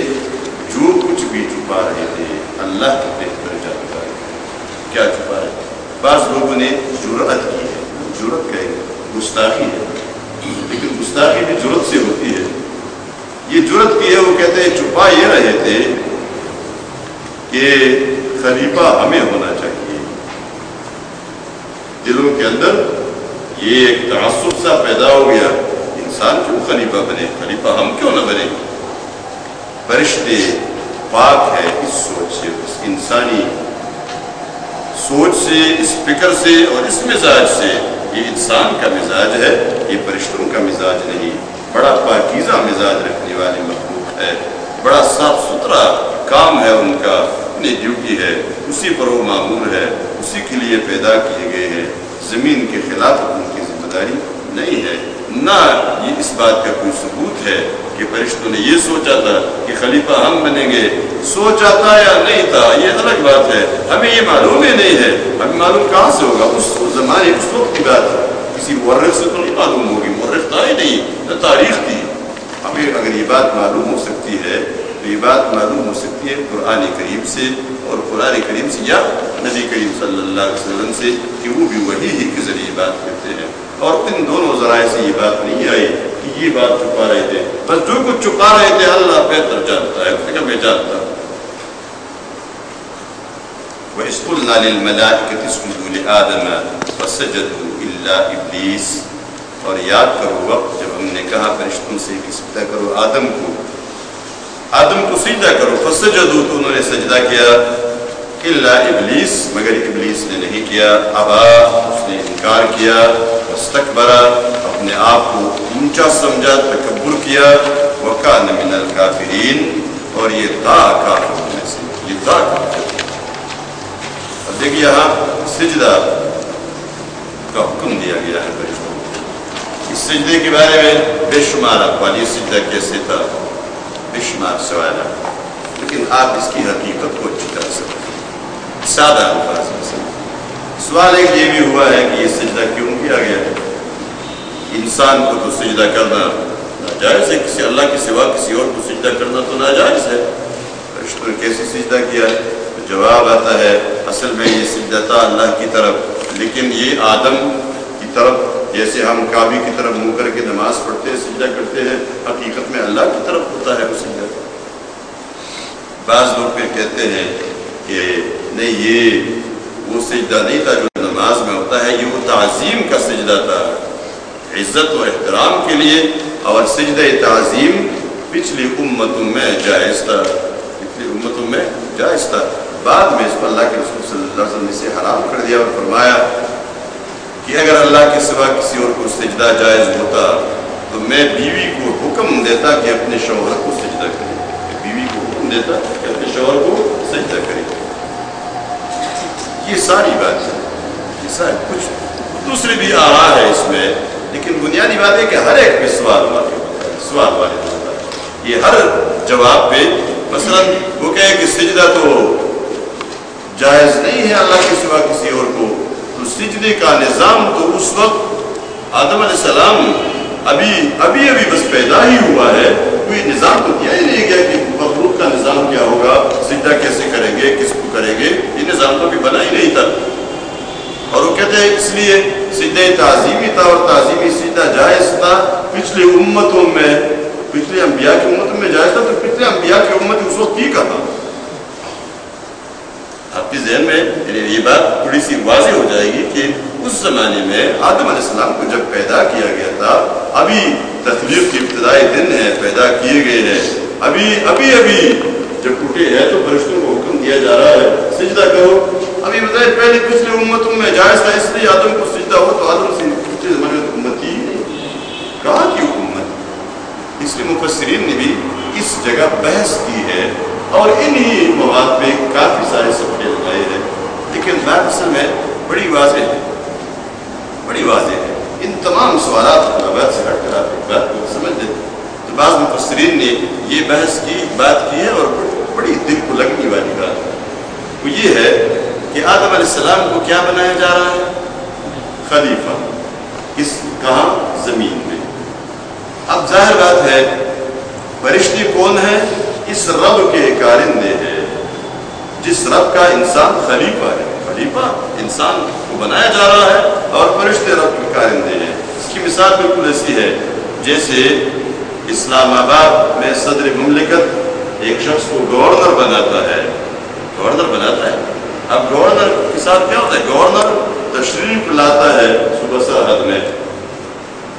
جو کچھ بھی چھپا رہے تھے اللہ کو بہتر جانتا ہے کیا چھپا رہے تھے. بعض لوگوں نے جرأت کی ہے, جرأت کا گستاخی ہے, لیکن گستاخی بھی جرأت سے ہوتی ہے. یہ جرأت کی ہے, وہ کہتے ہیں چھپا یہ رہے تھے کہ خلیفہ ہمیں ہونا چاہیے. دلوں کے اندر یہ ایک تعصب سا پیدا ہو گیا, انسان کیوں خلیفہ بنے, خلیفہ ہم کیوں نہ بنے. فرشتے پاک ہے اس سوچ سے, اس انسانی سوچ سے, اس فکر سے اور اس مزاج سے. یہ انسان کا مزاج ہے, یہ فرشتوں کا مزاج نہیں. بڑا پاکیزہ مزاج رکھنے والی مخلوق ہے, بڑا صاف ستھرا کام ہے ان کا, اپنی ڈیوٹی ہے, اسی پر وہ معمور ہے, اسی کے لیے پیدا کیے گئے ہیں. زمین کے خلاف ان کی ذمہ داری نہیں ہے. نہ یہ اس بات کا کوئی ثبوت ہے کہ فرشتوں نے یہ سوچا تھا کہ خلیفہ ہم بنیں گے. سوچا تھا یا نہیں تھا یہ الگ بات ہے, ہمیں یہ معلوم ہی نہیں ہے. ہمیں معلوم کہاں سے ہوگا؟ اس زمانے اس وقت کی بات ہے, کسی مورخ سے تو نہیں معلوم ہوگی, مورخ تھا ہی نہیں, نہ تاریخ تھی. ہمیں اگر یہ بات معلوم ہو سکتی ہے تو یہ بات معلوم ہو سکتی ہے قرآن کریم سے, اور قرآن کریم سے یا نبی کریم صلی اللہ علیہ وسلم سے کہ وہ بھی وحی ہی کے ذریعے بات کرتے ہیں. اور ان دونوں ذرائع سے یہ بات نہیں آئی کہ یہ بات چھپا رہے تھے. بس جو کچھ چھپا رہے تھے اللہ بہتر جانتا ہے, اس کا میں جانتا ہوں. وَإِذْ قُلْنَا لِلْمَلَائِكَةِ اسْجُدُوا لِآدَمَ فَسَجَدُوا إِلَّا إِبْلِيسَ. اور یاد کرو وقت جب ہم نے کہا فرشتوں سے کہ سجدہ کرو آدم کو سجدہ کرو. فسجدوا, تو انہوں نے سجدہ کیا. الا ابلیس, مگر ابلیس نے نہیں کیا. ابا, اس نے انکار کیا. واستکبر, اپنے آپ کو اونچا سمجھا, تکبر کیا. وکان من الکافرین, اور یہ تھا کافروں میں سے, یہ تھا کافر. اب دیکھیے یہاں سجدہ کا حکم دیا گیا ہے فرشتوں کو. اس سجدے کے بارے میں بے شمار اقوال, یہ سجدہ کیسے تھا, بے شمار سوال ہے, لیکن آپ اس کی حقیقت کو اچھی طرح سمجھیں. سادہ الفاظ میں سمجھیں. سوال ایک یہ بھی ہوا ہے کہ یہ سجدہ کیوں کیا گیا ہے. انسان کو تو سجدہ کرنا جائز ہے کسی اللہ کے سوا کسی اور کو سجدہ کرنا تو ناجائز ہے. فرشتوں نے کیسے سجدہ کیا؟ جواب آتا ہے اصل میں یہ سجدہ تھا اللہ کی طرف، لیکن یہ آدم کی طرف، جیسے ہم کعبے کی طرف منہ کر کے نماز پڑھتے ہیں سجدہ کرتے ہیں، حقیقت میں اللہ کی طرف ہوتا ہے وہ سجدہ. بعض لوگ پھر کہتے ہیں کہ نہیں یہ وہ سجدہ نہیں تھا جو نماز میں ہوتا ہے، یہ وہ تعظیم کا سجدہ تھا، عزت و احترام کے لیے. اور سجدہ تعظیم پچھلی امتوں میں جائز تھا، پچھلی امتوں میں جائز تھا. بعد میں اس پر اللہ کے رسول صلی اللہ علیہ وسلم نے اسے حرام کر دیا اور فرمایا کہ اگر اللہ کے سوا کسی اور کو سجدہ جائز ہوتا تو میں بیوی کو حکم دیتا کہ اپنے شوہر کو سجدہ کرے، بیوی کو حکم دیتا کہ اپنے شوہر کو سجدہ کرے. یہ ساری بات ہے، یہ ساری کچھ دوسری بھی آرا ہے اس میں، لیکن بنیادی بات ہے کہ ہر ایک پہ سوال والے ہوتا ہے. یہ ہر جواب پہ مثلا وہ کہے کہ سجدہ تو جائز نہیں ہے اللہ کے سوا کسی اور کو، تو سجدے کا نظام تو اس وقت آدم علیہ السلام ابھی بس پیدا ہی ہوا ہے، کوئی نظام تو کیا ہی نہیں گیا کہ مخلوق کا نظام کیا ہوگا، سجدہ کیسے کریں گے، کس کو کریں گے، یہ نظام تو ابھی بنا ہی نہیں تھا. اور وہ کہتے ہیں اس لیے سجدہ تعظیمی تھا اور تعظیمی سجدہ جائز تھا پچھلی امتوں میں، پچھلے انبیاء کی امتوں میں جائز تھا، تو پچھلے انبیاء کی امت اس وقت کی کہا. آپ کے ذہن میں یہ بات تھوڑی سی واضح ہو جائے گی کہ اس زمانے میں آدم علیہ السلام کو جب پیدا کیا گیا تھا، ابھی تخلیق کے ابتدائی دن ہے، پیدا کیے گئے ہیں، ابھی جب ٹوٹے ہیں تو فرشتوں کو حکم دیا جا رہا ہے سجدہ کرو. ابھی بتائیے پہلے پچھلے امتوں میں جائز تھا، اس لیے آدم کو سجدہ ہو، تو آدم سے پچھلے زمانے میں امت ہی نہیں، کہاں کی امت. اس لیے مفسرین نے بھی اس جگہ بحث کی ہے اور انہی مواد پہ کافی سارے صفحے لگائے ہیں، لیکن بات اصل میں بڑی واضح ہے. ان تمام سوالات کو بات سے ہٹ کر آپ ایک بات کو سمجھ لیں تو بعض مفسرین نے یہ بحث کی بات کی ہے اور بڑی دل کو لگنے والی بات ہے. وہ یہ ہے کہ آدم علیہ السلام کو کیا بنایا جا رہا ہے؟ خلیفہ. کہاں؟ زمین میں. اب ظاہر بات ہے فرشتے کون ہیں؟ اس رب کے کارندے ہیں، جس رب کا انسان خلیفہ ہے. خلیفہ انسان کو بنایا جا رہا ہے اور فرشتے رب کے کارندے ہیں. اس کی مثال بالکل ایسی ہے جیسے اسلام آباد میں صدر مملکت ایک شخص کو گورنر بناتا ہے. اب گورنر کے ساتھ کیا ہوتا ہے؟ گورنر تشریف لاتا ہے صوبہ سرحد میں،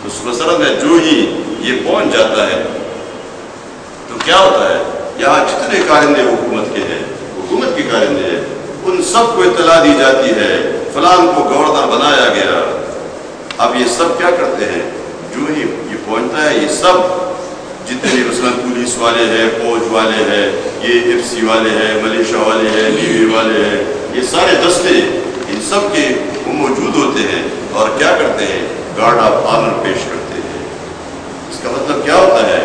تو صوبہ سرحد میں جو ہی یہ پہنچ جاتا ہے تو کیا ہوتا ہے؟ یہاں جتنے کارندے حکومت کے کارندے ہیں، ان سب کو اطلاع دی جاتی ہے فلان کو گورنر بنایا گیا. اب یہ سب کیا کرتے ہیں؟ جو ہی یہ پہنچتا ہے یہ سب جتنے مثلا پولیس والے ہیں، فوج والے ہیں، یہ ایف سی والے ہیں، ملیشیا والے ہیں، نیوی والے ہیں، یہ سارے دستے ان سب کے وہ موجود ہوتے ہیں اور کیا کرتے ہیں؟ گارڈ آف آنر پیش کرتے ہیں. اس کا مطلب کیا ہوتا ہے؟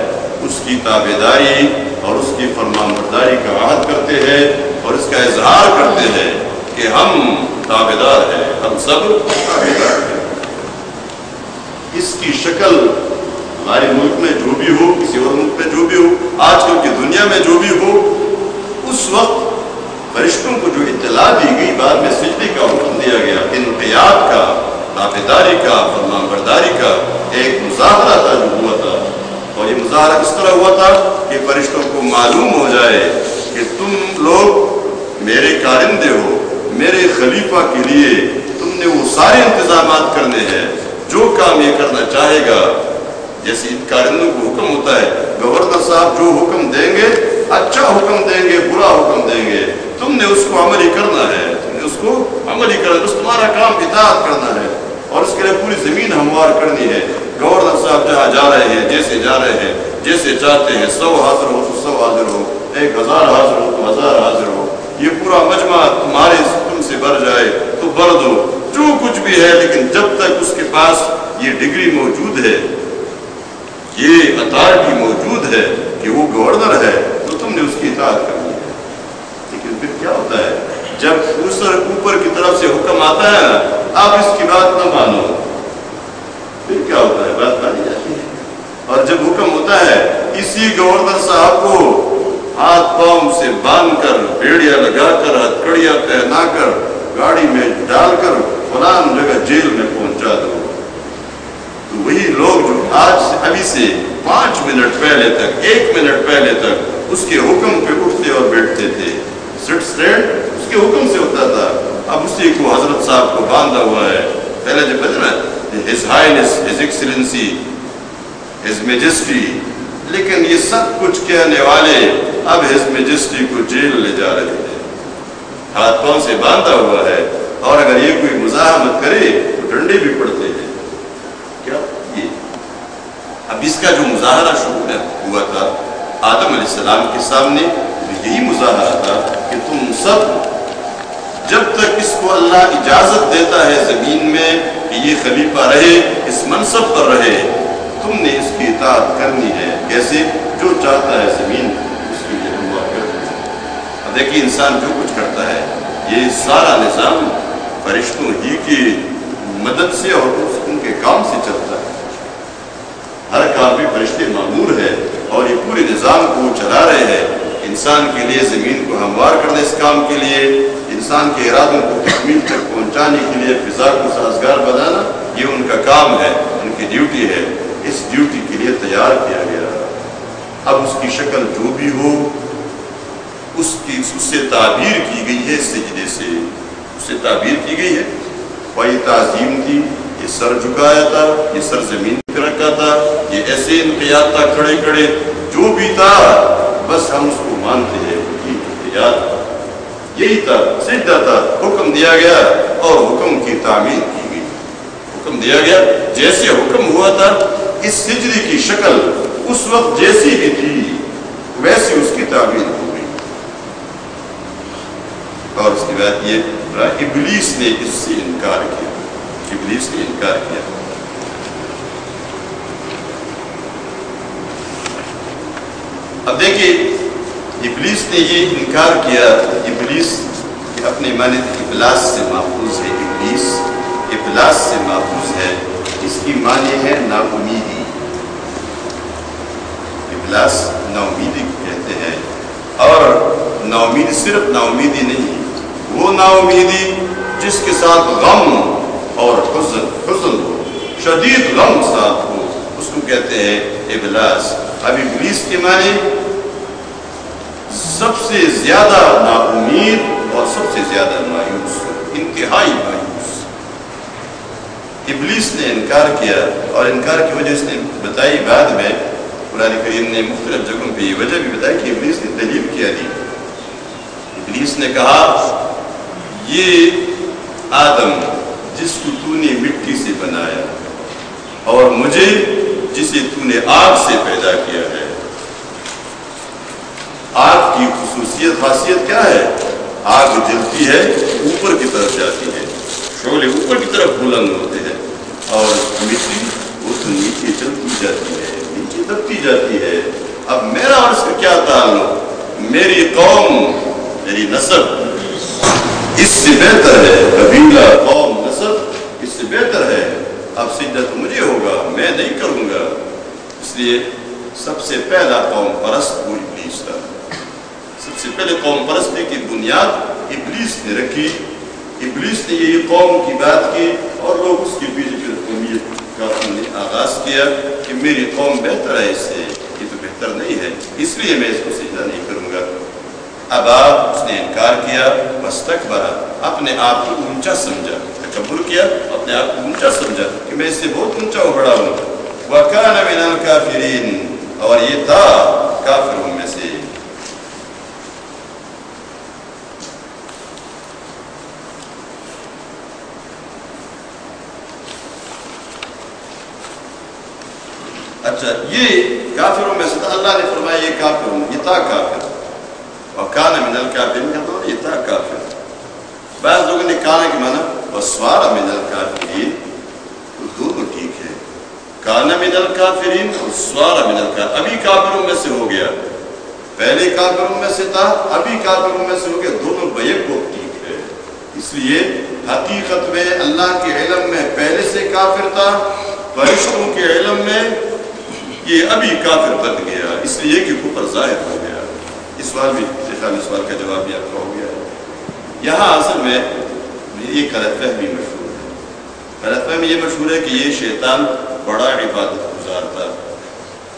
اس کی تابعداری اور اس کی فرمانبرداری کا عہد کرتے ہیں اور اس کا اظہار کرتے ہیں کہ ہم تابعدار ہیں، ہم سب تابعدار ہیں. اس کی شکل ہمارے ملک میں جو بھی ہو، کسی اور ملک میں جو بھی ہو، آج کل کی دنیا میں جو بھی ہو، اس وقت فرشتوں کو جو اطلاع دی گئی، بعد میں سجدے کا حکم دیا گیا، انقیاد کا، تابعداری کا، فرمانبرداری کا ایک مظاہرہ تھا جو ہوا تھا. اور یہ مظاہرہ اس طرح ہوا تھا کہ فرشتوں کو معلوم ہو جائے کہ تم لوگ میرے کارندے ہو، میرے خلیفہ کے لیے تم نے وہ سارے انتظامات کرنے ہیں، جو کام یہ کرنا چاہے گا. جیسے ان کارندوں کو حکم ہوتا ہے، گورنر صاحب جو حکم دیں گے، اچھا حکم دیں گے، برا حکم دیں گے، تم نے اس کو عملی کرنا ہے، بس تمہارا کام اطاعت کرنا ہے اور اس کے لیے پوری زمین ہموار کرنی ہے. گورنر صاحب جہاں جا رہے ہیں، جیسے جا رہے ہیں، جیسے چاہتے ہیں، 100 حاضر ہو تو 100 حاضر ہو، 1000 حاضر ہو تو 1000 حاضر ہو، یہ پورا مجمع تم سے بھر جائے تو بھر دو، جو کچھ بھی ہے. لیکن جب تک اس کے پاس یہ ڈگری موجود ہے، یہ اتھارٹی موجود ہے کہ وہ گورنر ہے، تو تم نے اس کی اطاعت کرنی ہے. لیکن پھر کیا ہوتا ہے؟ جب اوپر کی طرف سے حکم آتا ہے نا، آپ اس کی بات نہ مانو، پھر کیا ہوتا ہے؟ بات مانی جاتی ہے. اور جب حکم ہوتا پہنچنا ہے، اسی گورنر صاحب کو ہاتھ پاؤں سے باندھ کر، بیڑیاں لگا کر، ہتھکڑیاں پہنا کر، گاڑی میں ڈال کر فلان جگہ جیل میں پہنچا دو۔ تو وہی لوگ جو آج ابھی سے 5 منٹ پہلے تک، 1 منٹ پہلے تک اس کے حکم پہ اٹھتے اور بیٹھتے تھے، سٹ اسٹینڈ اس کے حکم سے ہوتا تھا، اب اسی کو حضرت صاحب کو باندھا ہوا ہے۔ پہلے جب بجنا his highness, his excellency, his majesty, لیکن یہ سب کچھ کہنے والے اب ہز میجسٹی کو جیل لے جا رہے ہیں، ہاتھ پاؤں سے باندھا ہوا ہے، اور اگر یہ کوئی مزاحمت کرے تو ڈنڈے بھی پڑتے ہیں۔ کیا یہ اب اس کا جو مظاہرہ شروع ہوا تھا آدم علیہ السلام کے سامنے، یہی مظاہرہ تھا کہ تم سب جب تک اس کو اللہ اجازت دیتا ہے زمین میں کہ یہ خلیفہ رہے، اس منصب پر رہے، تم نے اس کی اطاعت کرنی ہے۔ کیسے؟ جو چاہتا ہے زمین اس کے لیے ہوا کرتے ہیں۔ اب دیکھیے انسان جو کچھ کرتا ہے یہ سارا نظام فرشتوں ہی کی مدد سے اور ان کے کام سے چلتا ہے، ہر کام بھی فرشتے مامور ہے، اور یہ پورے نظام کو چلا رہے ہیں انسان کے لیے، زمین کو ہموار کرنا اس کام کے لیے، انسان کے ارادوں کو تکمیل تک پہنچانے کے لیے، فضا کو سازگار بنانا، یہ ان کا کام ہے، ان کی ڈیوٹی ہے۔ اس ڈیوٹی کے لیے تیار کیا گیا، اب اس کی شکل جو بھی ہو اس سے تعبیر کی گئی ہے، سجدے سے اس سے تعبیر کی گئی ہے۔ وہی تعظیم تھی، یہ سر جھکایا تھا، یہ سر زمین پہ رکھا تھا، یہ ایسے انقیاد تھا کھڑے کھڑے، جو بھی تھا بس ہم اس کو مانتے ہیں، یہی تھا، سجدہ تھا، حکم دیا گیا اور حکم کی تعمیل کی گئی۔ حکم دیا گیا، جیسے حکم ہوا تھا اس سجدے کی شکل اس وقت جیسی بھی تھی ویسی اس کی تعمیل ہو گئی۔ اور اس کی بات یہ ابلیس نے اس سے انکار کیا، ابلیس نے انکار کیا۔ اب دیکھیے ابلیس نے یہ انکار کیا، ابلیس کہ اپنے معنی ابلاس سے ماخوذ ہے، ابلیس ابلاس سے ماخوذ ہے، اس کی معنی ہے نا امیدی، ابلاس نا امیدی کہتے ہیں، اور نا امیدی صرف نا امیدی نہیں، وہ نا امیدی جس کے ساتھ غم اور حزن ہو، شدید غم ساتھ ہو، اس کو کہتے ہیں ابلاس۔ اب ابلیس کے معنی سب سے زیادہ نا امید اور سب سے زیادہ مایوس، انتہائی مایوس۔ ابلیس نے انکار کیا، اور انکار کی وجہ اس نے بتائی بعد میں، قرآن کریم نے مختلف جگہوں پہ یہ وجہ بھی بتائی کہ ابلیس نے دلیل کیا دی۔ ابلیس نے کہا یہ آدم جس کو تو نے مٹی سے بنایا اور مجھے جسے تو نے آگ سے پیدا کیا ہے، آگ کی خصوصیت خاصیت کیا ہے؟ آگ جلتی ہے اوپر کی طرف جاتی ہے، شعلے اوپر کی طرف بلند ہوتے ہیں، اور مٹی وہ تو نیچے چلتی جاتی ہے، نیچے دبتی جاتی ہے۔ اب میرا اور اس کا کیا تعلق؟ میری قوم، میری نسب اس سے بہتر ہے، قبیلہ قوم نسب اس سے بہتر ہے، اب سجدہ تو مجھے ہوگا، میں نہیں کروں گا۔ اس لیے سب سے پہلا قوم پرست وہ ابلیس تھا، سب سے پہلے قوم پرستی کی بنیاد ابلیس نے رکھی۔ ابلیس نے یہ قوم کی بات کی اور لوگ اس کے پیچھے پھر قومیت کا نے آغاز کیا کہ میری قوم بہتر ہے، اس سے یہ تو بہتر نہیں ہے، اس لیے میں اس کو سجدہ نہیں کروں گا۔ اب آپ اس نے انکار کیا، مستکبر، اپنے آپ کو اونچا سمجھا، تکبر کیا، اپنے آپ کو اونچا سمجھا کہ میں اس سے بہت اونچا ہو بڑا ہوں۔ وَكَانَ مِنَ الْكَافِرِينَ، اور یہ تھا کافروں میں سے۔ اچھا، یہ کافروں میں سے تھا، اللہ نے فرمایا یہ کافر، یہ تھا کافر، وَكَانَ مِنَ الْكَافِرِينَ، یہ تھا کافر۔ بعض لوگوں نے کانا کے معنی وَصَارَ مِنَ الْكَافِرِينَ، تو دونوں ٹھیک ہے، کانا من الکافرین اور سوارا من الکافرین، ابھی کافروں میں سے ہو گیا، پہلے کافروں میں سے تھا، ابھی کافروں میں سے ہو گیا، دونوں بیک کو ٹھیک ہے۔ اس لیے حقیقت میں اللہ کے علم میں پہلے سے کافر تھا، فرشتوں کے علم میں یہ ابھی کافر بن گیا اس لیے کہ کفر ظاہر ہو گیا. اس سوال بھی اس سوال کا جواب بھی آپ کا ہو گیا ہے. یہاں اصل میں یہ غلط فہمی مشہور ہے. غلط فہمی یہ مشہور ہے کہ یہ شیطان بڑا عبادت گزار تھا،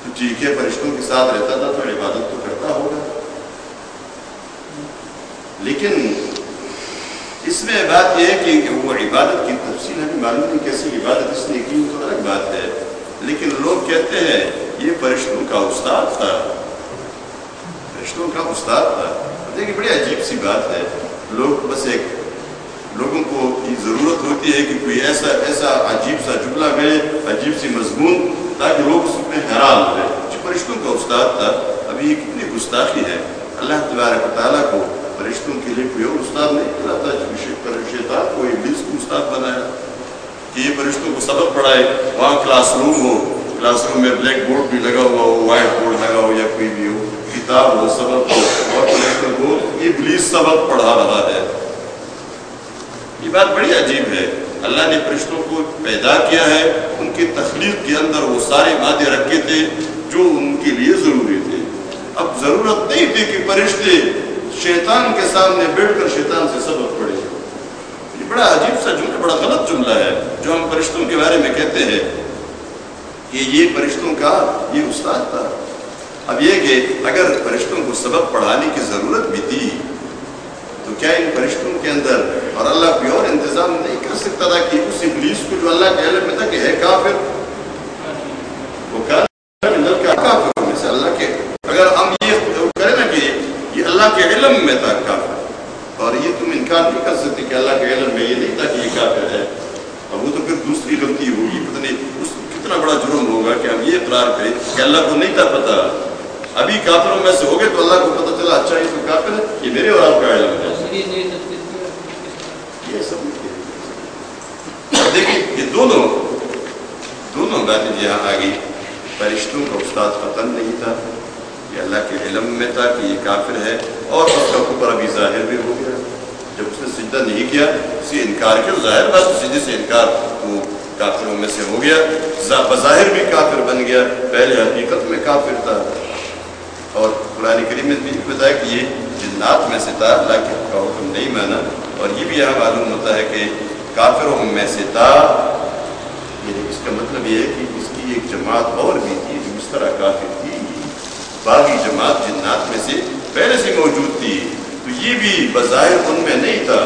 تو ٹھیک ہے فرشتوں کے ساتھ رہتا تھا تو عبادت تو کرتا ہوگا. لیکن اس میں بات یہ ہے کہ وہ عبادت کی تفصیل ہمیں معلوم نہیں کیسی عبادت اس نے کی، تو الگ بات ہے. لیکن لوگ کہتے ہیں یہ فرشتوں کا استاد تھا، فرشتوں کا استاد تھا. دیکھیں بڑی عجیب سی بات ہے. لوگ بس ایک لوگوں کو یہ ضرورت ہوتی ہے کہ کوئی ایسا عجیب سا جملہ کہے، عجیب سی مضمون، تاکہ لوگ اس میں حیران ہوئے. جو فرشتوں کا استاد تھا، ابھی یہ کتنی گستاخی ہے. اللہ تبارک و تعالیٰ کو فرشتوں کے لیے کوئی اور استاد نہیں بناتا. شیطان کو ابلیس کو استاد بنایا کہ یہ فرشتوں کو سبق پڑھائے. وہاں کلاس روم ہو، کلاس روم میں بلیک بورڈ بھی لگا ہوا ہو، وائٹ بورڈ لگا ہو یا کوئی بھی ہو، کتاب ہو، سبق ہو، اور فرشتوں کو ابلیس سبق پڑھا رہا ہے. یہ بات بڑی عجیب ہے. اللہ نے فرشتوں کو پیدا کیا ہے، ان کی تخلیق کے اندر وہ سارے مادے رکھے تھے جو ان کے لیے ضروری تھے. اب ضرورت نہیں تھی کہ فرشتے شیطان کے سامنے بیٹھ کر شیطان سے سبق پڑھے. یہ بڑا عجیب سا جملہ، بڑا غلط جملہ ہے جو ہم فرشتوں کے بارے میں کہتے ہیں کہ یہ فرشتوں کا یہ استاد تھا. اب یہ کہ اگر فرشتوں کو سبق پڑھانے کی ضرورت بھی تھی تو کیا ان فرشتوں کے اندر اور اللہ کوئی اور انتظام نہیں کر سکتا تھا کہ اس ابلیس کو جو اللہ کے علم میں تھا کہ ہے کافر، وہ کافر میں سے اللہ کے، اگر ہم یہ کریں نا کہ یہ اللہ کے علم میں تھا کافر، اور یہ تم انکار نہیں کر سکتے کہ اللہ کے علم میں یہ نہیں تھا کہ یہ کافر ہے، اور وہ تو پھر دوسری غلطی ہوگی. پتہ نہیں اس کتنا بڑا جرم ہوگا کہ ہم یہ اقرار کریں کہ اللہ کو نہیں تھا پتہ. ابھی کافروں میں سے ہو گئے تو اللہ کو پتہ چلا اچھا یہ تو کافر ہے، یہ میرے اور آپ کا علم ہے. یہ سب دیکھیں یہ دونوں باتیں یہاں آ گئی. فرشتوں کا استاد قطعاً نہیں تھا، یہ اللہ کے علم میں تھا کہ یہ کافر ہے، اور اس کا کفر ابھی ظاہر بھی ہو گیا. جب اس نے سجدہ نہیں کیا، اس سے انکار کیا، ظاہر بات سجدے سے انکار وہ کافروں میں سے ہو گیا، بظاہر بھی کافر بن گیا، پہلے حقیقت میں کافر تھا. اور قرآن کریم میں بھی بتایا کہ یہ جنات میں سے تھا، اللہ کا حکم نہیں مانا. اور یہ بھی یہاں معلوم ہوتا ہے کہ کافروں میں سے تھا، یعنی اس کا مطلب یہ ہے کہ اس کی ایک جماعت اور بھی تھی جو اس طرح کافر تھی. باقی جماعت جنات میں سے پہلے سے موجود تھی، تو یہ بھی بظاہر ان میں نہیں تھا،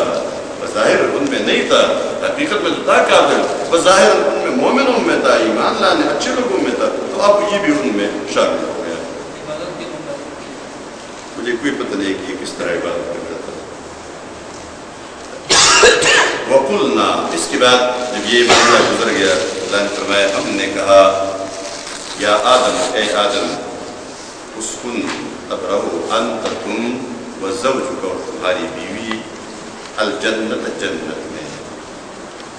بظاہر ان میں نہیں تھا، حقیقت میں تو تھا کافر، بظاہر ان میں مومنوں میں تھا، ایمان لانے اچھے لوگوں میں تھا، تو اب یہ بھی ان میں شامل ہو گیا. مجھے کوئی پتہ نہیں کہ کس طرح عبادت کرتا تھا. وَقُلْنَا، اس کے بعد جب یہ معاملہ گزر گیا، اللہ نے فرمایا ہم نے کہا یا آدم، اے آدم، اسکن، اب رہو، انت تم وزوجک، اور تمہاری بیوی، الجنت، جنت میں.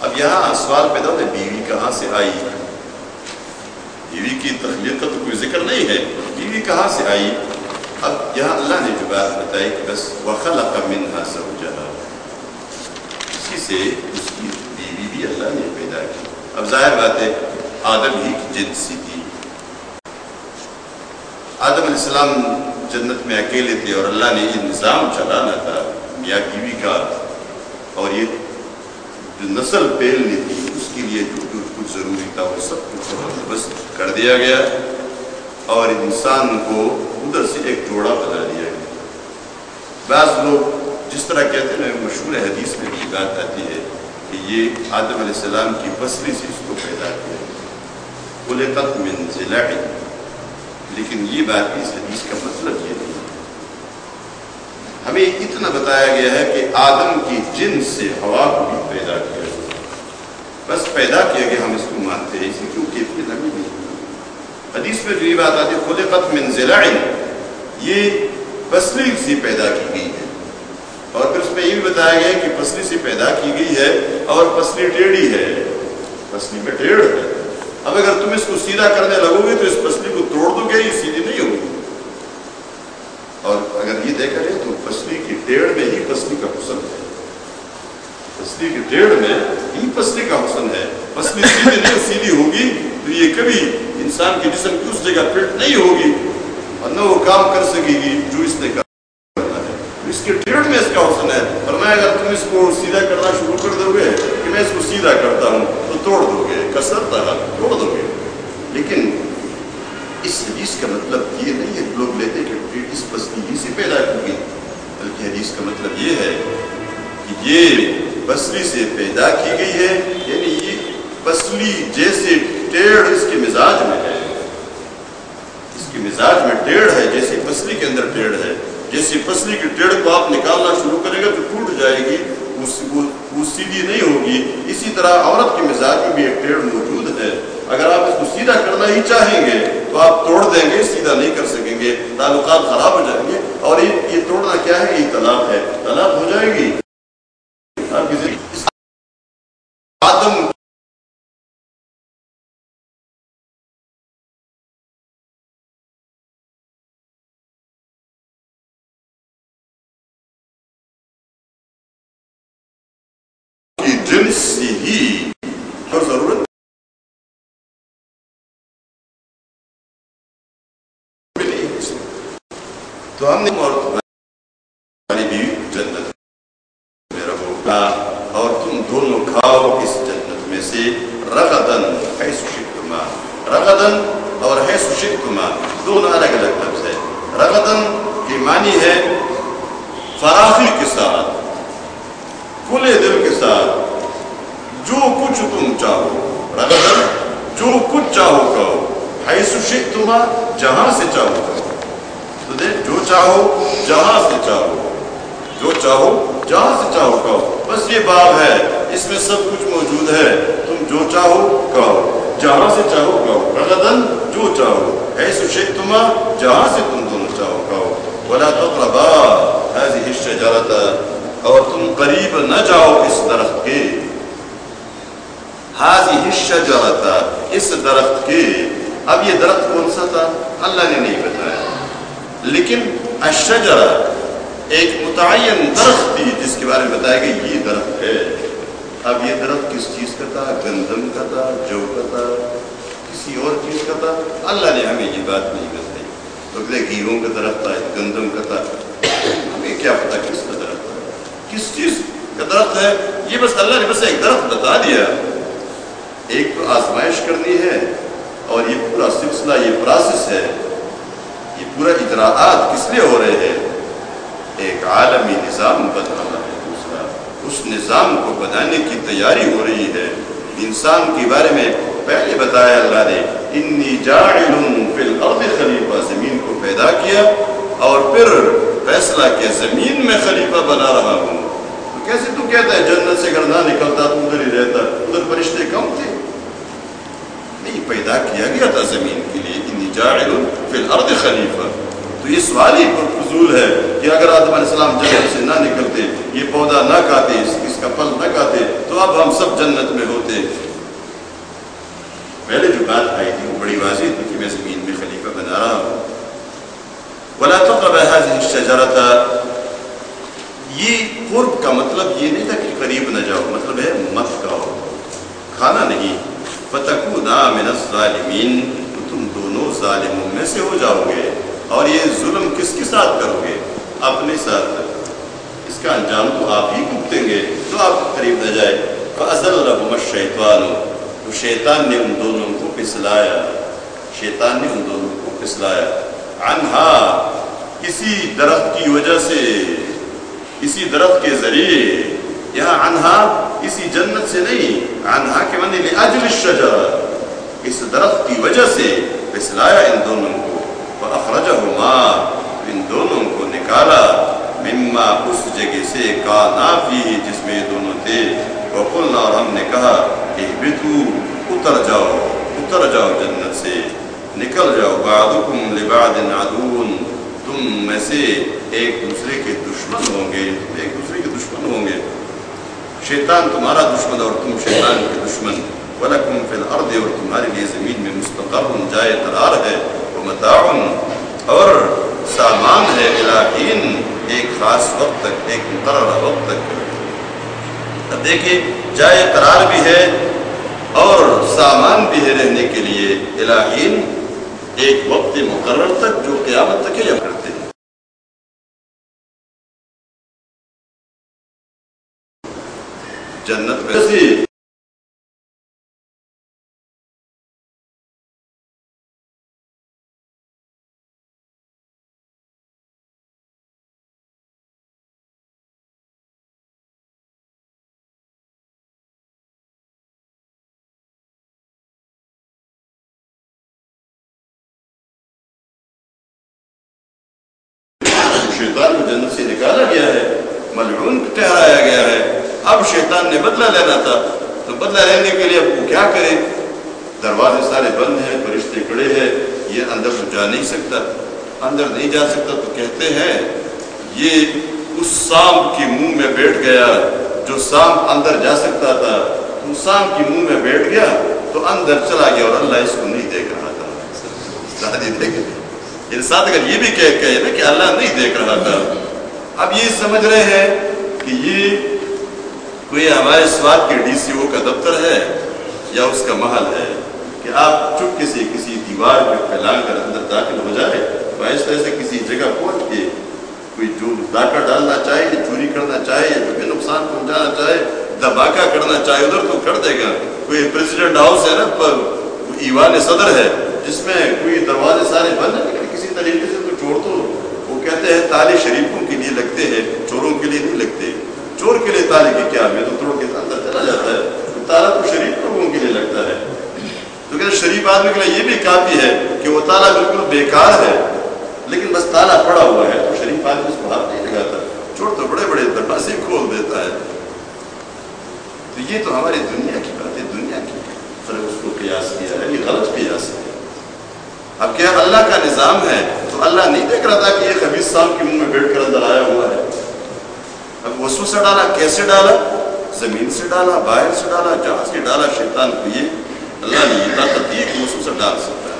اب یہاں سوال پیدا ہوتا ہے بیوی کہاں سے آئی؟ بیوی کی تخلیق کا تو کوئی ذکر نہیں ہے، بیوی کہاں سے آئی؟ اب یہاں اللہ نے جو بات بتائی کہ بس وَخَلَقَ مِنْهَا زَوْجَهَا، اسی سے اس کی بیوی بھی اللہ نے پیدا کی. اب ظاہر بات ہے آدم ہی کی جنسی تھی. آدم علیہ السلام جنت میں اکیلے تھے اور اللہ نے یہ نظام چلانا تھا میاں بیوی کا، اور یہ جو نسل پھیلنی تھی اس کے لیے جو کچھ ضروری تھا وہ سب کچھ بس کر دیا گیا، اور انسان کو ادھر سے ایک جوڑا بنا دیا گیا. بعض لوگ جس طرح کہتے ہیں مشہور حدیث میں بھی بات آتی ہے کہ یہ آدم علیہ السلام کی پسلی سے اس کو پیدا کیا، خلقت من ضلع، لیکن یہ بات اس حدیث کا مطلب یہ نہیں. ہمیں اتنا بتایا گیا ہے کہ آدم کی جنس سے ہوا کو بھی پیدا کیا گیا، بس پیدا کیا گیا، ہم اس کو مانتے ہیں، اسی کیونکہ اتنے نبی نہیں. حدیث میں جو یہ بات آتی ہے خلقت من ضلع، یہ پسلی سے پیدا کی گئی ہے، اور پھر اس میں یہ بھی بتایا گیا کہ پسلی سے پیدا کی گئی ہے اور پسلی ٹیڑھی ہے، پسلی میں ٹیڑھ ہے. اب اگر تم اس کو سیدھا کرنے لگو گے تو اس پسلی کو توڑ دو گے، یہ سیدھی نہیں ہوگی. اور اگر یہ دیکھا جائے تو پسلی کی ٹیڑھ میں ہی پسلی کا حسن ہے، پسلی کی ٹیڑھ میں ہی پسلی کا حسن ہے. پسلی سیدھی نہیں سیدھی ہوگی تو یہ کبھی انسان کے جسم کی اس جگہ فٹ نہیں ہوگی اور نہ وہ کام کر سکے گی جو اس نے کرنا ہے. اس کے ٹیڑھ میں اس کا حسن ہے. فرمایا اگر تم اس کو سیدھا کرنا شروع کر دو گے کہ میں اس کو سیدھا کرتا ہوں تو توڑ دو گے, کسر طرح توڑ دو گے. لیکن اس حدیث کا مطلب یہ نہیں ہے لوگ لیتے کہ اس پسلی سے پیدا کی گئی, بلکہ حدیث کا مطلب یہ ہے کہ یہ پسلی سے پیدا کی گئی ہے, یعنی یہ پسلی جیسے ٹیڑھ اس کے مزاج میں ہے, اس کے مزاج میں ٹیڑھ ہے جیسے پسلی کے اندر ٹیڑھ ہے. جیسے پسلی کی ٹیڑھ کو آپ نکالنا شروع کرے گا تو ٹوٹ جائے گی, وہ سیدھی نہیں ہوگی. اسی طرح عورت کے مزاج میں بھی ایک ٹیڑھ موجود ہے. اگر آپ اس کو سیدھا کرنا ہی چاہیں گے تو آپ توڑ دیں گے, سیدھا نہیں کر سکیں گے, تعلقات خراب ہو جائیں گے. اور یہ توڑنا کیا ہے, یہ طلاق ہے, طلاق ہو جائے گی. آپ کی آدم کی جنس ہی اور ضرورت تو ہم نے ہماری بیوی جنت میں رہو گا اور تم دونوں کھاؤ اس جنت میں سے رغدن حیث شئتما. رغدن اور حیث شئتما دونوں الگ الگ لفظ ہے. رغدن کی معنی ہے فراخی کے ساتھ, کھلے دل کے ساتھ, جو کچھ تم چاہو. رغدن جو کچھ چاہو کہو, حیث شئتما جہاں سے چاہو کہو. تو دیکھ جو چاہو جہاں سے چاہو, جو چاہو جہاں سے چاہو کہو. بس یہ باب ہے, اس میں سب کچھ موجود ہے. تم جو چاہو کہو, جہاں سے چاہو کہو. رغدن جو چاہو, حیث شئتما جہاں سے تم دونوں چاہو کہو. ولا تقربا هذه الشجرة اور تم قریب نہ جاؤ اس درخت کے. هذه الشجرة اس درخت کے. اب یہ درخت کون سا تھا اللہ نے نہیں بتایا, لیکن الشجرہ ایک متعین درخت تھی جس کے بارے میں بتایا گیا یہ درخت ہے. اب یہ درخت کس چیز کا تھا, گندم کا تھا, جو کا تھا, کسی اور چیز کا تھا, اللہ نے ہمیں یہ بات نہیں بتائی. تو گیہوں کا درخت تھا, گندم کا تھا, ہمیں کیا پتا کس کا درخت ہے, کس چیز کا درخت ہے. یہ بس اللہ نے بس ایک درخت بتا دیا. ایک تو آزمائش کرنی ہے اور یہ پورا سلسلہ, یہ پروسیس ہے, یہ پورا اجراءات کس لیے ہو رہے ہیں. ایک عالمی نظام بن رہا ہے, دوسرا اس نظام کو بنانے کی تیاری ہو رہی ہے. انسان کے بارے میں پہلے بتایا اللہ نے انی جاعل فی الارض خلیفہ, زمین کو پیدا کیا اور پھر فیصلہ کیا زمین میں خلیفہ بنا رہا ہوں. تو کیسے تو کہتا ہے جنت سے اگر نہ نکلتا تو ادھر ہی رہتا, ادھر فرشتے کم تھے. نہیں, پیدا کیا گیا تھا زمین کے لیے. انی جاعل فی الارض خلیفہ. تو یہ سوال ہی فضول ہے کہ اگر آدم علیہ السلام جنت سے نہ نکلتے, یہ پودا نہ کھاتے, اس کا پھل نہ کھاتے, تو اب ہم سب جنت میں ہوتے. پہلے جو بات آئی تھی وہ بڑی واضح تھی کہ میں زمین میں خلیفہ بنا رہا ہوں. ولا تقربوا هذه الشجرة, یہ قرب کا مطلب یہ نہیں تھا کہ قریب نہ جاؤ, مطلب ہے مت کھاؤ, کھانا نہیں. فتکونا من الظالمین, تم دونوں ظالموں میں سے ہو جاؤ گے. اور یہ ظلم کس کے ساتھ کرو گے, اپنے ساتھ. اس کا انجام تو آپ ہی بھگتیں گے, تو آپ قریب نہ جائے. فأزلهم الشیطان, تو شیطان نے ان دونوں کو پھسلایا, شیطان نے ان دونوں کو پھسلایا. عنہا, اسی درخت کی وجہ سے, اسی درخت کے ذریعے. یہاں عنہا اسی جنت سے نہیں, عنہا کے معنی لأجل الشجرہ, اس درخت کی وجہ سے پھسلایا ان دونوں کو. فأخرجهما, ان دونوں کو نکالا, مما, اس جگہ سے, کانا فیہ, جس میں دونوں تھے. وقلنا, اور ہم نے کہا, اہبطوا, اتر جاؤ, اتر جاؤ جنت سے, نکل جاؤ. بعضکم لبعض عدو, تم میں سے ایک دوسرے کے دشمن ہوں گے, ایک دوسرے کے دشمن ہوں گے. شیطان تمہارا دشمن اور تم شیطان کے دشمن. وَلَكُمْ فِي الْأَرْضِ, اور تمہارے لیے زمین میں مستقر, جائے قرار ہے. وَمَتَاعٌ, اور سامان ہے. إِلَىٰ حِينٍ, ایک خاص وقت تک, ایک مقررہ وقت تک. اب دیکھیں, جائے قرار بھی ہے اور سامان بھی ہے رہنے کے لیے الہین ایک وقت مقرر تک جو قیامت تک ہے کرتے ہیں. جنت ویسی شیطان کو جنت سے نکالا گیا ہے، ملعون ٹھہرایا گیا ہے. اب شیطان نے بدلہ لینا تھا، تو بدلہ لینے کے لیے اب وہ کیا کرے؟ دروازے سارے بند ہیں، فرشتے کھڑے ہیں، یہ اندر تو جا نہیں سکتا. اندر نہیں جا سکتا تو کہتے ہیں یہ اس سانپ کے منہ میں بیٹھ گیا. جو سانپ اندر جا سکتا تھا تو سانپ کے منہ میں بیٹھ گیا تو اندر چلا گیا، اور اللہ اس کو نہیں دیکھ رہا تھا. انسان اگر یہ بھی کہے نا کہ اللہ نہیں دیکھ رہا تھا. اب یہ سمجھ رہے ہیں کہ یہ کوئی ہمارے سواد کے ڈی سی او کا دفتر ہے یا اس کا محل ہے کہ آپ چپکے سے کسی دیوار پہ پھیلان کر اندر داخل ہو جائے تو ایسے ایسے کسی جگہ پہنچ کے کوئی جو ڈاکہ ڈالنا چاہے یا چوری کرنا چاہے یا جو بھی نقصان پہنچانا چاہے دھماکہ کرنا چاہے ادھر تو کر دے گا. کوئی پریزیڈنٹ ہاؤس ہے نا، ایوان صدر ہے جس میں کوئی دروازے سارے بند ہیں لیکن کسی طریقے سے تو چور تو وہ کہتے ہیں تالے شریفوں کے لیے لگتے ہیں، چوروں کے لیے نہیں لگتے. چور کے لیے تالے کی کیا میں تو توڑ کے اندر چلا جاتا ہے، تالا تو شریف لوگوں کے لیے لگتا ہے. تو کہ شریف آدمی کے لیے یہ بھی کافی ہے کہ وہ تالا بالکل بیکار ہے لیکن بس تالا پڑا ہوا ہے تو شریف آدمی اس کو ہاتھ نہیں لگاتا. چور تو بڑے بڑے دروازے کھول دیتا ہے. تو یہ تو ہماری دنیا کی بات ہے، دنیا کی طرح اس کو قیاس کیا ہے، یہ غلط قیاس ہے. اب کیا اللہ کا نظام ہے تو اللہ نہیں دیکھ رہا تھا کہ یہ خبیث سانپ کے منہ میں بیٹھ کر اندر آیا ہوا ہے. اب وسوسہ ڈالا، کیسے ڈالا؟ زمین سے ڈالا، باہر سے ڈالا، جہاں سے ڈالا. شیطان کو یہ اللہ نے یہ طاقت دی کہ وسوسہ ڈال سکتا ہے.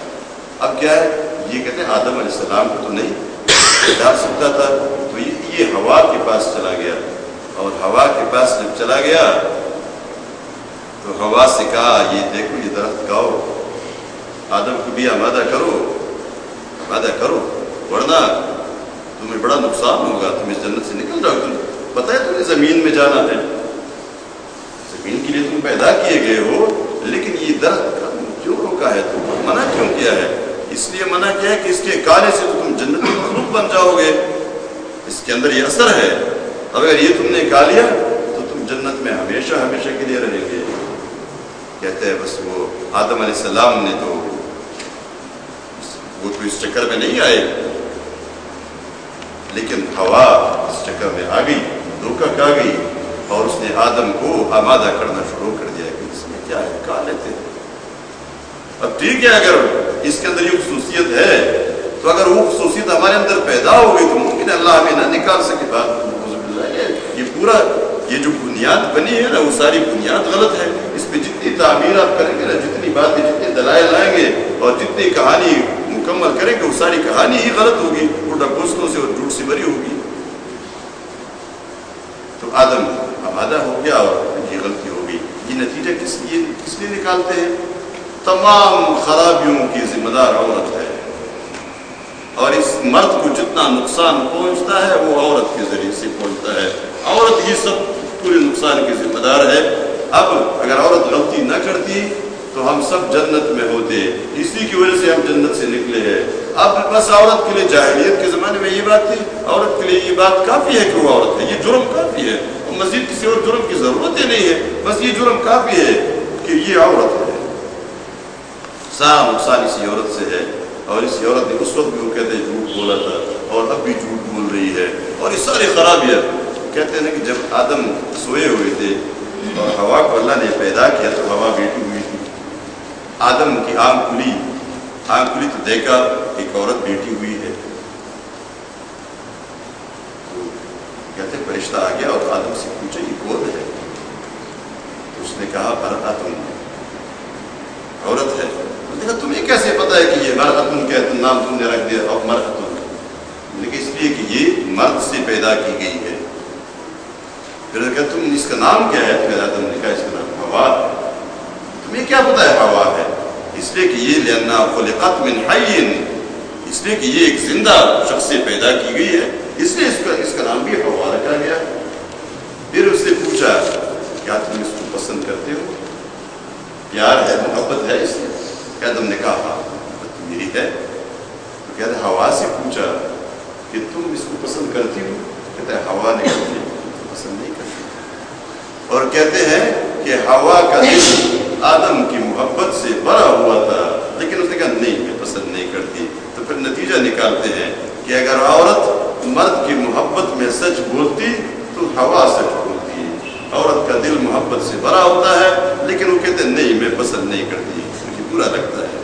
اب کیا ہے یہ کہتے ہیں آدم علیہ السلام کو تو نہیں ڈال سکتا تھا تو یہ ہوا کے پاس چلا گیا، اور ہوا کے پاس جب چلا گیا تو ہوا سے کہا یہ دیکھو یہ درخت کھاؤ، آدم کو بھی آمادہ کرو ورنہ تمہیں بڑا نقصان ہوگا، تم اس جنت سے نکل جاؤ. تم پتہ ہے تمہیں زمین میں جانا ہے، زمین کے لیے تم پیدا کیے گئے ہو، لیکن یہ درخت کیوں روکا ہے؟ تم منع کیوں کیا ہے؟ اس لیے منع کیا ہے کہ اس کے کھانے سے تو تم جنت میں مخلوق بن جاؤ گے، اس کے اندر یہ اثر ہے. اگر یہ تم نے کھا لیا تو تم جنت میں ہمیشہ ہمیشہ کے لیے رہیں گے. کہتے ہیں بس وہ آدم علیہ السلام نے تو وہ تو اس چکر میں نہیں آئے، لیکن ہوا اس چکر میں آ گئی، دھوکہ کھا گئی، اور اس نے آدم کو آمادہ کرنا شروع کر دیا کہ اس میں کیا ہے، کھا لیتے ہیں. اب ٹھیک ہے اگر اس کے اندر یہ خصوصیت ہے تو اگر وہ خصوصیت ہمارے اندر پیدا ہو گئی تو ممکن ہے اللہ ہمیں نہ نکال سکے. بات یہ پورا یہ جو بنیاد بنی ہے نا وہ ساری بنیاد غلط ہے. اس پہ جتنی تعبیر آپ کریں گے نا، جتنی باتیں، جتنے دلائل لائیں گے اور جتنی کہانی مکمل کریں گے وہ ساری کہانی ہی غلط ہوگی، وہ ڈبوسنوں سے اور جھوٹ سے بری ہوگی. تو آدم آمادہ ہو گیا اور یہ غلطی ہو گئی. یہ نتیجہ کس لیے نکالتے ہیں؟ تمام خرابیوں کی ذمہ دار عورت ہے، اور اس مرد کو جتنا نقصان پہنچتا ہے وہ عورت کے ذریعے سے پہنچتا ہے. عورت ہی سب پورے نقصان کی ذمہ دار ہے. اب اگر عورت غلطی نہ کرتی تو ہم سب جنت میں ہوتے، اسی کی وجہ سے ہم جنت سے نکلے ہیں. اب بس عورت کے لیے جاہلیت کے زمانے میں یہ بات تھی، عورت کے لیے یہ بات کافی ہے کہ وہ عورت ہے، یہ جرم کافی ہے، مزید کسی اور جرم کی ضرورت ہی نہیں ہے. بس یہ جرم کافی ہے کہ یہ عورت ہے. سارا نقصان اسی عورت سے ہے، اور اس عورت نے اس وقت بھی وہ کہتے ہیں جھوٹ بولا تھا اور اب بھی جھوٹ بول رہی ہے. اور یہ ساری خرابیاں کہتے ہیں کہ جب آدم سوئے ہوئے تھے اور ہوا کو اللہ نے پیدا کیا تو ہوا بیٹھی ہوئی تھی. آدم کی آنکھ کھلی تو دیکھا ایک عورت بیٹھی ہوئی ہے. تو کہتے فرشتہ آ گیا اور آدم سے پوچھا یہ کون ہے؟ تو اس نے کہا براتن، عورت ہے. دیکھا تمہیں کیسے پتا ہے کہ یہ مرأتن کیا نام تم نے رکھ دیا اور مرأتن؟ لیکن اس لیے کہ یہ مرد سے پیدا کی گئی ہے. پھر کہا تم اس کا نام کیا ہے؟ پھر آدم نے کہا اس کا نام ہوا. تمہیں کیا پتا ہے ہوا ہے؟ اس لیے کہ یہ لأنها خلقت من حی، اس لیے کہ یہ ایک زندہ شخص سے پیدا کی گئی ہے، اس لیے اس کا نام بھی ہوا رکھا گیا۔ پھر اس سے پوچھا کیا تم اس کو پسند کرتے ہو؟ پیار ہے، محبت ہے اس سے؟ کیا تم نے کہا ہاں محبت میری ہے؟ تو کہتے ہیں ہوا سے پوچھا کہ تم اس کو پسند کرتی ہو؟ کہتا ہے ہوا نے پسند نہیں کرتی۔ اور کہتے ہیں کہ ہوا کا دل آدم کی محبت سے بھرا ہوا تھا، لیکن اس نے کہا نہیں میں پسند نہیں کرتی۔ تو پھر نتیجہ نکالتے ہیں کہ اگر عورت مرد کی محبت میں سچ بولتی تو ہوا سچ بولتی ہے۔ عورت کا دل محبت سے بھرا ہوتا ہے لیکن وہ کہتے ہیں نہیں میں پسند نہیں کرتی، مجھے برا لگتا ہے۔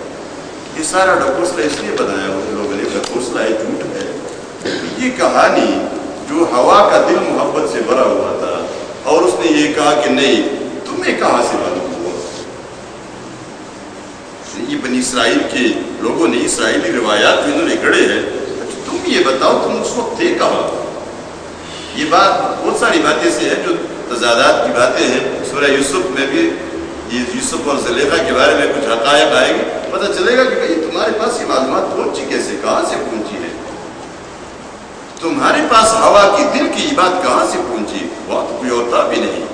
یہ سارا ڈھکوسلا اس لیے بنایا ان لوگوں نے، ڈھکوسلا یہ جھوٹ ہے۔ یہ کہانی جو ہوا کا دل محبت سے بھرا ہوا تھا اور اس نے یہ کہا کہ نہیں تمہیں کہاں سے معلوم ہوا؟ یہ بنی اسرائیل کے لوگوں نے اسرائیلی روایات میں انہوں نے گڑے ہیں، تم یہ بتاؤ تم اس وقت تھے کہاں؟ یہ بات بہت ساری باتیں سے ہے جو تضادات کی باتیں ہیں۔ سورہ یوسف میں بھی یوسف اور زلیخا کے بارے میں کچھ حقائق آئے گی، پتہ چلے گا کہ تمہارے پاس یہ معلومات پہنچی کیسے، کہاں سے پہنچی ہے؟ تمہارے پاس ہوا کی دل کی یہ بات کہاں سے پہنچی؟ بات کوئی اور تھا بھی نہیں،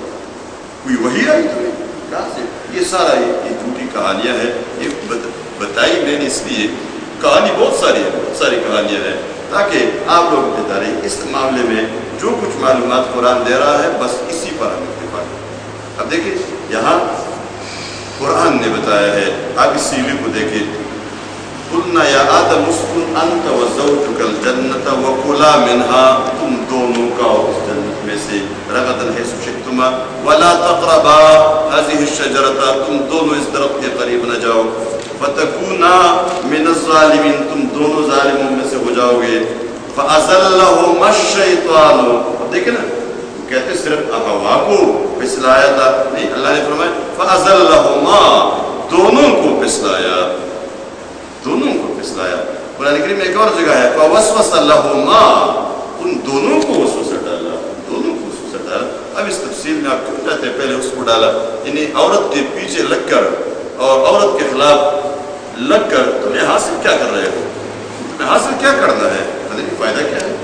کوئی وحی آئی تمہیں کہاں سے؟ یہ سارا یہ جھوٹی کہانیاں ہیں، یہ بتائی میں نے اس لیے، کہانی بہت ساری ہے، بہت ساری کہانیاں ہیں تاکہ آپ لوگ بیدار رہیں۔ اس معاملے میں جو کچھ معلومات قرآن دے رہا ہے بس اسی پر ہم اتفاق۔ اب دیکھیں یہاں قرآن نے بتایا ہے، آپ اس سیرے کو دیکھیں، قلنا یا آدم اسکن انت وزوجک الجنت وکلا منہا، تم دونوں کا اس جنت میں سے رغدن حیث شئتما ولا تقربا هذه الشجرة، تم دونوں اس درخت کے قریب نہ جاؤ، فتکونا من الظالمین، تم دونوں ظالموں میں سے ہو جاؤ گے۔ فأزلہما الشیطان، اب دیکھیں نا کہتے صرف ہوا کو پھسلایا تھا، نہیں اللہ نے فرمایا فأزلہما، دونوں کو پھسلایا، دونوں کو پھسلایا۔ قرآن کریم میں ایک اور جگہ ہے فوسوس لہما، ان دونوں کو وسوسہ ڈالا، دونوں کو وسوسہ ڈالا۔ اب اس تفصیل میں آپ کیوں جاتے ہیں، پہلے اس کو ڈالا، یعنی عورت کے پیچھے لگ کر اور عورت کے خلاف لگ کر تمہیں حاصل کیا کر رہے ہو؟ تمہیں حاصل کیا کرنا ہے؟ فائدہ کیا ہے؟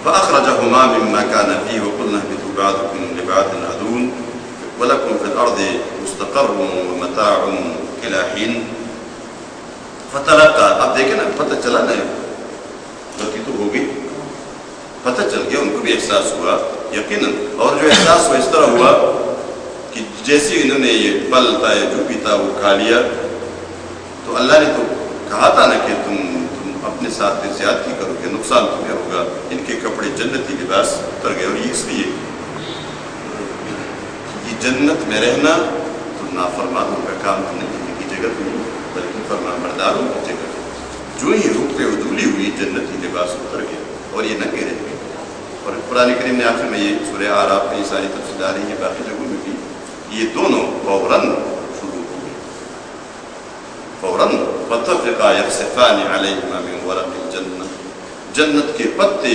فأخرجهما مما كان فيه وقلنا اهبطوا بعضكم لبعض عدو ولكم في الأرض مستقر ومتاع إلى حين فتلقى، اب دیکھیں نا پتہ چلا نا، غلطی تو ہوگی، پتہ چل گیا، ان کو بھی احساس ہوا یقیناً، اور جو احساس ہوا اس طرح ہوا کہ جیسے انہوں نے یہ پھل تھا جو بھی تھا وہ کھا لیا، تو اللہ نے تو کہا تھا نا کہ تم اپنے ساتھ زیادتی کرو کہ نقصان تمہیں ہوگا۔ ان کے کپڑے جنتی لباس اتر گئے، اور اس لیے یہ جنت میں رہنا تو نافرمانوں کا کام نہیں کی جگہ نہیں، بلکہ فرمان برداروں کی جگہ۔ جو ہی روح پہ عدولی ہوئی جنتی لباس اتر گیا اور یہ ننگے رہ گئے۔ اور قرآن کریم نے آخر میں یہ سورہ اعراف میں یہ ساری تفصیل آ رہی ہے، باقی جگہوں میں بھی یہ دونوں فوراً شروع ہو گئے، فوراً فَتَفِقَا يَخْسِفَانِ عَلَيْهِمَا مِنْ وَرَقِ الْجَنَّةِ، جنت کے پتے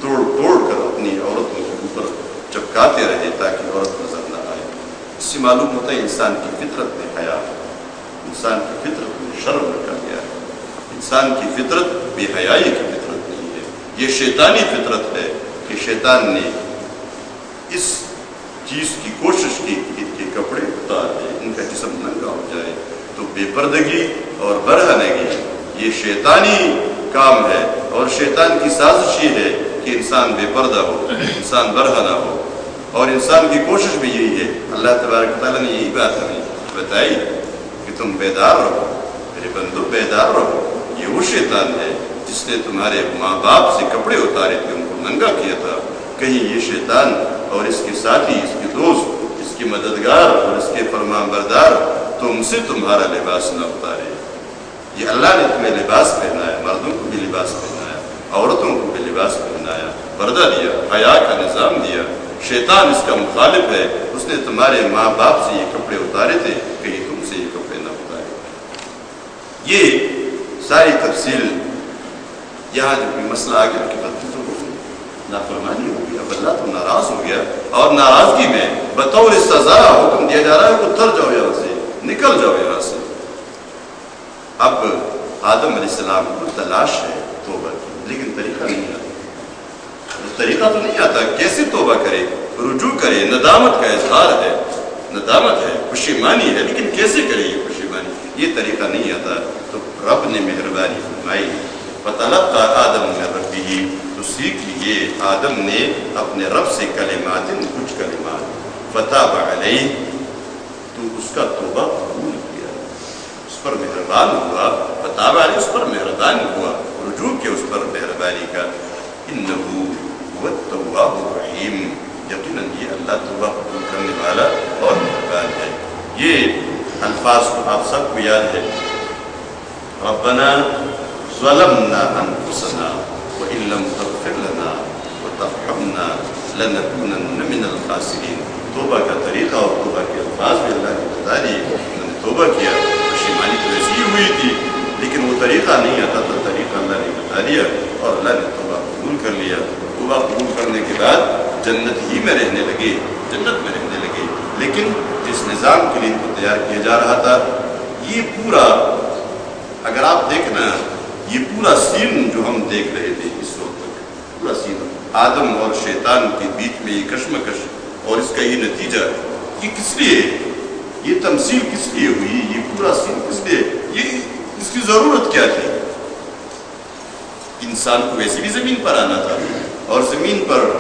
توڑ توڑ کر اپنی عورتوں کے اوپر چپکاتے رہے تاکہ عورت نظر نہ آئے۔ اس سے معلوم ہوتا ہے انسان کی فطرت میں حیا، انسان کی فطرت میں شرم رکھا گیا ہے۔ انسان کی فطرت بے حیائی کی فطرت نہیں ہے، یہ شیطانی فطرت ہے کہ شیطان نے اس چیز کی کوشش کی کہ ان کے کپڑے اتار دے، ان کا جسم ننگا ہو جائے۔ تو بے پردگی اور برہنگی یہ شیطانی کام ہے، اور شیطان کی سازش یہ ہے کہ انسان بے پردہ ہو، انسان برہنہ ہو، اور انسان کی کوشش بھی یہی ہے۔ اللہ تبارک تعالیٰ نے یہی بات ہمیں بتائی کہ تم بیدار رہو، میرے بندو بیدار رہو۔ یہ وہ شیطان ہے جس نے تمہارے ماں باپ سے کپڑے اتارے تھے، ان کو ننگا کیا تھا۔ کہیں یہ شیطان اور اس کے ساتھی، اس کے دوست، اس کے مددگار اور اس کے فرمان بردار تم سے تمہارا لباس نہ اتارے۔ یہ اللہ نے تمہیں لباس پہنایا، مردوں کو بھی لباس پہنایا، عورتوں کو بھی لباس پہنایا، پردہ دیا، حیا کا نظام دیا۔ شیطان اس کا مخالف ہے، اس نے تمہارے ماں باپ سے یہ کپڑے اتارے تھے، کہیں تم سے یہ کپڑے نہ اتارے۔ یہ ساری تفصیل یہاں جو بھی مسئلہ آگے کہ غلطی تو ہو گئی، نافرمانی ہو گئی، اب اللہ تو ناراض ہو گیا، اور ناراضگی میں بطور سزا حکم دیا جا رہا ہے کہ اتر جاؤ یہاں سے، نکل جاؤ یہاں سے۔ اب آدم علیہ السلام کو تلاش ہے توبہ کی، لیکن طریقہ نہیں آتا۔ طریقہ تو نہیں آتا، کیسے توبہ کرے، رجوع کرے، ندامت کا اظہار ہے، ندامت ہے، پشیمانی ہے، لیکن کیسے کرے یہ پشیمانی، یہ طریقہ نہیں آتا۔ تو رب نے مہربانی فرمائی، فَتَلَقَّىٰ آدَمُ مِن رَبِّهِ، تو سیکھ لیے آدم نے اپنے رب سے کلمات، کچھ کلمات، فَتَابَ عَلَيْهِ، تو اس کا توبہ قبول کیا، اس پر مہربان ہوا، فَتَابَ عَلَيْهِ، اس پر مہربان ہوا، رجوع کیا اس پر مہربانی کا۔ إِنَّهُ هُوَ التَّوَّابُ الرَّحِيمُ، یقیناً یہ اللہ توبہ قبول کرنے والا اور مہربان ہے۔ یہ الفاظ کو آپ سب کو یاد ہے، ربنا ظلمنا انفسنا وان لم تغفر لنا وترحمنا لنكونن من الخاسرین۔ توبہ کا طریقہ اور توبہ کے الفاظ بھی اللہ نے بتا دیے۔ انہوں نے توبہ کیا، پشیمانی تو ایسی ہی ہوئی تھی، لیکن وہ طریقہ نہیں آتا تھا، طریقہ اللہ نے بتا دیا اور اللہ نے توبہ قبول کر لیا۔ توبہ قبول کرنے کے بعد جنت ہی میں رہنے لگے، جنت میں رہنے لگے، لیکن جس نظام کے لیے ان کو تیار کیا جا رہا تھا، یہ پورا، اگر آپ دیکھنا یہ پورا سین جو ہم دیکھ رہے تھے اس وقت تک، پورا سین آدم اور شیطان کے بیچ میں یہ کشمکش اور اس کا یہ نتیجہ، یہ کس لیے، یہ تمثیل کس لیے ہوئی، یہ پورا سین کس لیے، یہ اس کی ضرورت کیا تھی؟ انسان کو ویسے بھی زمین پر آنا تھا، اور زمین پر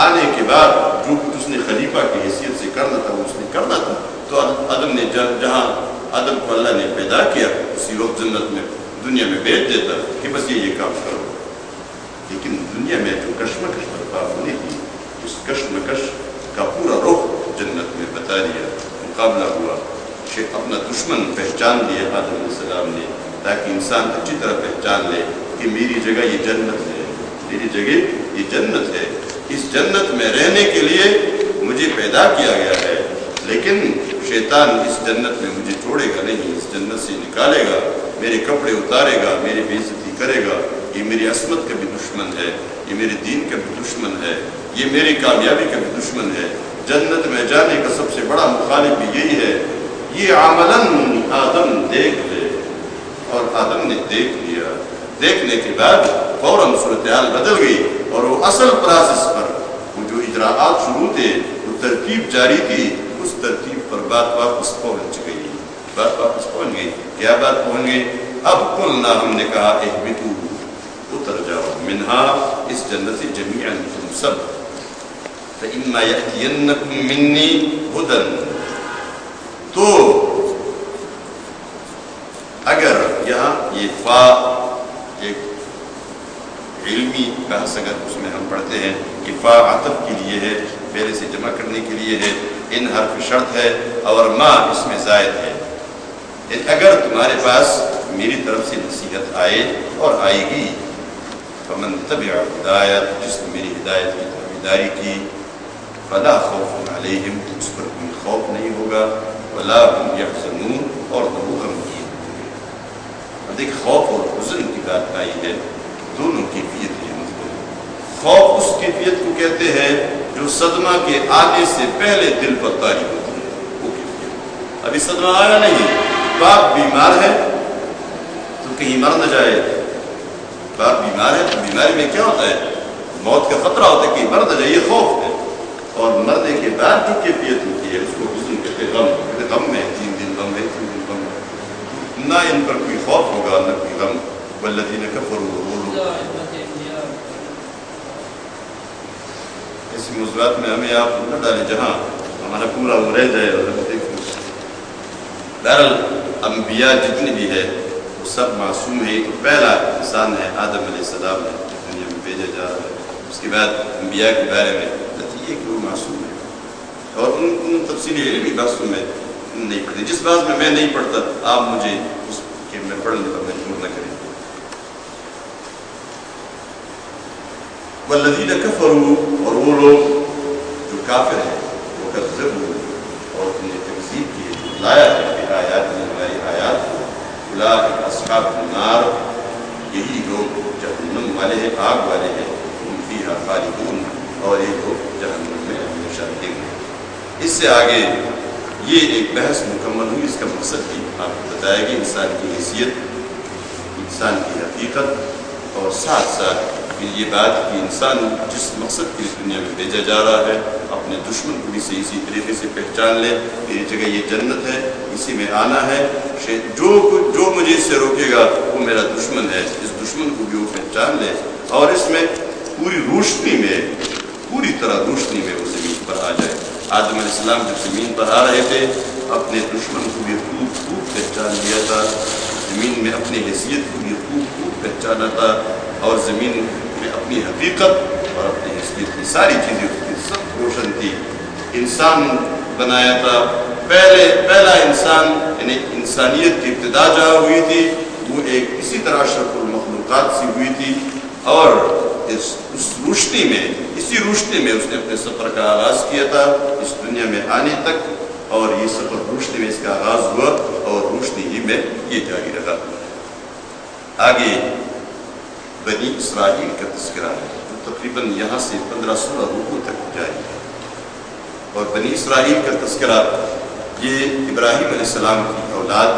آنے کے بعد جو کچھ اس نے خلیفہ کی حیثیت سے کرنا تھا وہ اس نے کرنا تھا۔ تو آدم نے جہاں آدم کو اللہ نے پیدا کیا اسی وقت جنت میں، دنیا میں بھیج دیتا کہ بس یہ کام کرو، لیکن دنیا میں جو کشمکش برپا ہونے کی، اس کشمکش کا پورا رخ جنت میں بتا دیا، مقابلہ ہوا، اپنا دشمن پہچان لیا آدم علیہ السلام نے، تاکہ انسان اچھی طرح پہچان لے کہ میری جگہ یہ جنت ہے، میری جگہ یہ جنت ہے، اس جنت میں رہنے کے لیے مجھے پیدا کیا گیا ہے، لیکن شیطان اس جنت میں مجھے چھوڑے گا نہیں، اس جنت سے نکالے گا، میرے کپڑے اتارے گا، میری بے عزتی کرے گا۔ یہ میری عصمت کا بھی دشمن ہے، یہ میرے دین کا بھی دشمن ہے، یہ میری کامیابی کا بھی دشمن ہے۔ جنت میں جانے کا سب سے بڑا مخالف بھی یہی ہے۔ یہ عملاً آدم دیکھ لے، اور آدم نے دیکھ لیا۔ دیکھنے کے بعد فوراً صورتحال بدل گئی، اور وہ اصل پروسیس پر وہ جو اجراءات شروع تھے، وہ ترتیب جاری تھی، اس ترتیب پر بات واپس پہنچ گئی، بات واپس پہنچ گئی۔ کیا بات پہنچ گئی؟ اب قلنا، ہم نے کہا، اہبطوا، اتر جاؤ، منہا، اس جنت سے، جمیعاً، تم سب، فإما يأتينكم مني هدى، تو اگر یہاں یہ فا ایک علمی بحث اگر اس میں ہم پڑھتے ہیں کہ فا عطف کے لیے ہے، پہلے سے جمع کرنے کے لیے ہے، ان حرف شرط ہے، اور ما اس میں زائد ہے۔ اگر تمہارے پاس میری طرف سے نصیحت آئے اور آئے گی، فمن تبع ہدایت، جس نے میری ہدایت کی تابعداری کی، فلا خوف علیہم، اس پر کوئی خوف نہیں ہوگا، ولا هم یحزنون، اور نہ وہ غمگین ہوں گے۔ اب دیکھ، خوف اور حزن کی بات آئی ہے، دونوں کیفیت ہے مختلف۔ خوف اس کیفیت کو کہتے ہیں جو صدمہ کے آنے سے پہلے دل پر طاری ہوتی ہے، وہ کیفیت۔ ابھی صدمہ آیا نہیں، باپ بیمار ہے تو کہیں مر نہ جائے، باپ بیمار ہے تو بیماری میں کیا ہوتا ہے؟ موت کا خطرہ ہوتا ہے کہ مر نہ جائے، یہ خوف ہے۔ اور مرنے کے بعد جو کیفیت ہوتی ہے اس کو حزن کہتے ہیں، غم، غم میں 3 دن غم ہے، 3 دن غم ہے، نہ ان پر کوئی خوف ہوگا نہ کوئی غم۔ والذین کفروا، وہ لوگ اس موضوعات میں ہمیں آپ نہ ڈالیں جہاں ہمارا پورا وہ رہ جائے، اور ہم دیکھیں۔ بہرحال انبیاء جتنے بھی ہے وہ سب معصوم ہیں۔ تو پہلا انسان ہے آدم علیہ السلام ہے، دنیا میں بھیجا جا رہا ہے۔ اس کے بعد انبیاء کے بارے میں یہ کہ وہ معصوم ہے، اور ان تفصیلی علمی بحثوں میں نہیں پڑھتے۔ جس بات میں نہیں پڑھتا، آپ مجھے اس کے میں پڑھنے پر مجبور نہ کریں۔ والذین کفروا، اور وہ لوگ جو کافر ہیں، وہ کذبوا، اور انہوں نے تکذیب کی، لایا ہے بآیات، ہماری آیات کو، اولئک اصحاب النار، یہی لوگ جہنم والے ہیں، آگ والے ہیں، ہم فیہا خالدون، اور یہ لوگ جہنم میں ہمیشہ رہیں گے۔ اس سے آگے یہ ایک بحث مکمل ہوئی، اس کا مقصد بھی آپ کو بتایا کہ انسان کی حیثیت، انسان کی حقیقت، اور ساتھ ساتھ یہ بات کہ انسان جس مقصد کی دنیا میں بھیجا جا رہا ہے اپنے دشمن کو بھی سے اسی طریقے سے پہچان لے، میری جگہ یہ جنت ہے، اسی میں آنا ہے، جو مجھے اس سے روکے گا وہ میرا دشمن ہے، اس دشمن کو بھی وہ پہچان لے، اور اس میں پوری روشنی میں، پوری طرح روشنی میں وہ زمین پر آ جائے۔ آدم علیہ السلام جب زمین پر آ رہے تھے اپنے دشمن کو بھی خوب خوب پہچان لیا تھا، زمین میں اپنی حیثیت کو بھی خوب خوب پہچانا تھا، اور زمین میں اپنی حقیقت اور اپنی حیثیت کی ساری چیزیں اس کی سب روشن تھی۔ انسان بنایا تھا، پہلا انسان یعنی انسانیت کی ابتدا جہاں ہوئی تھی وہ ایک اسی طرح اشرف المخلوقات سے ہوئی تھی، اور اس روشنی میں، اسی روشنی میں اس نے اپنے سفر کا آغاز کیا تھا اس دنیا میں آنے تک، اور یہ سفر روشنی میں اس کا آغاز ہوا اور روشنی ہی میں یہ جاری رہا۔ آگے بنی اسرائیل کا تذکرہ ہے جو تقریباً یہاں سے 15-16 رکوع تک جاری ہے، اور بنی اسرائیل کا تذکرہ یہ ابراہیم علیہ السلام کی اولاد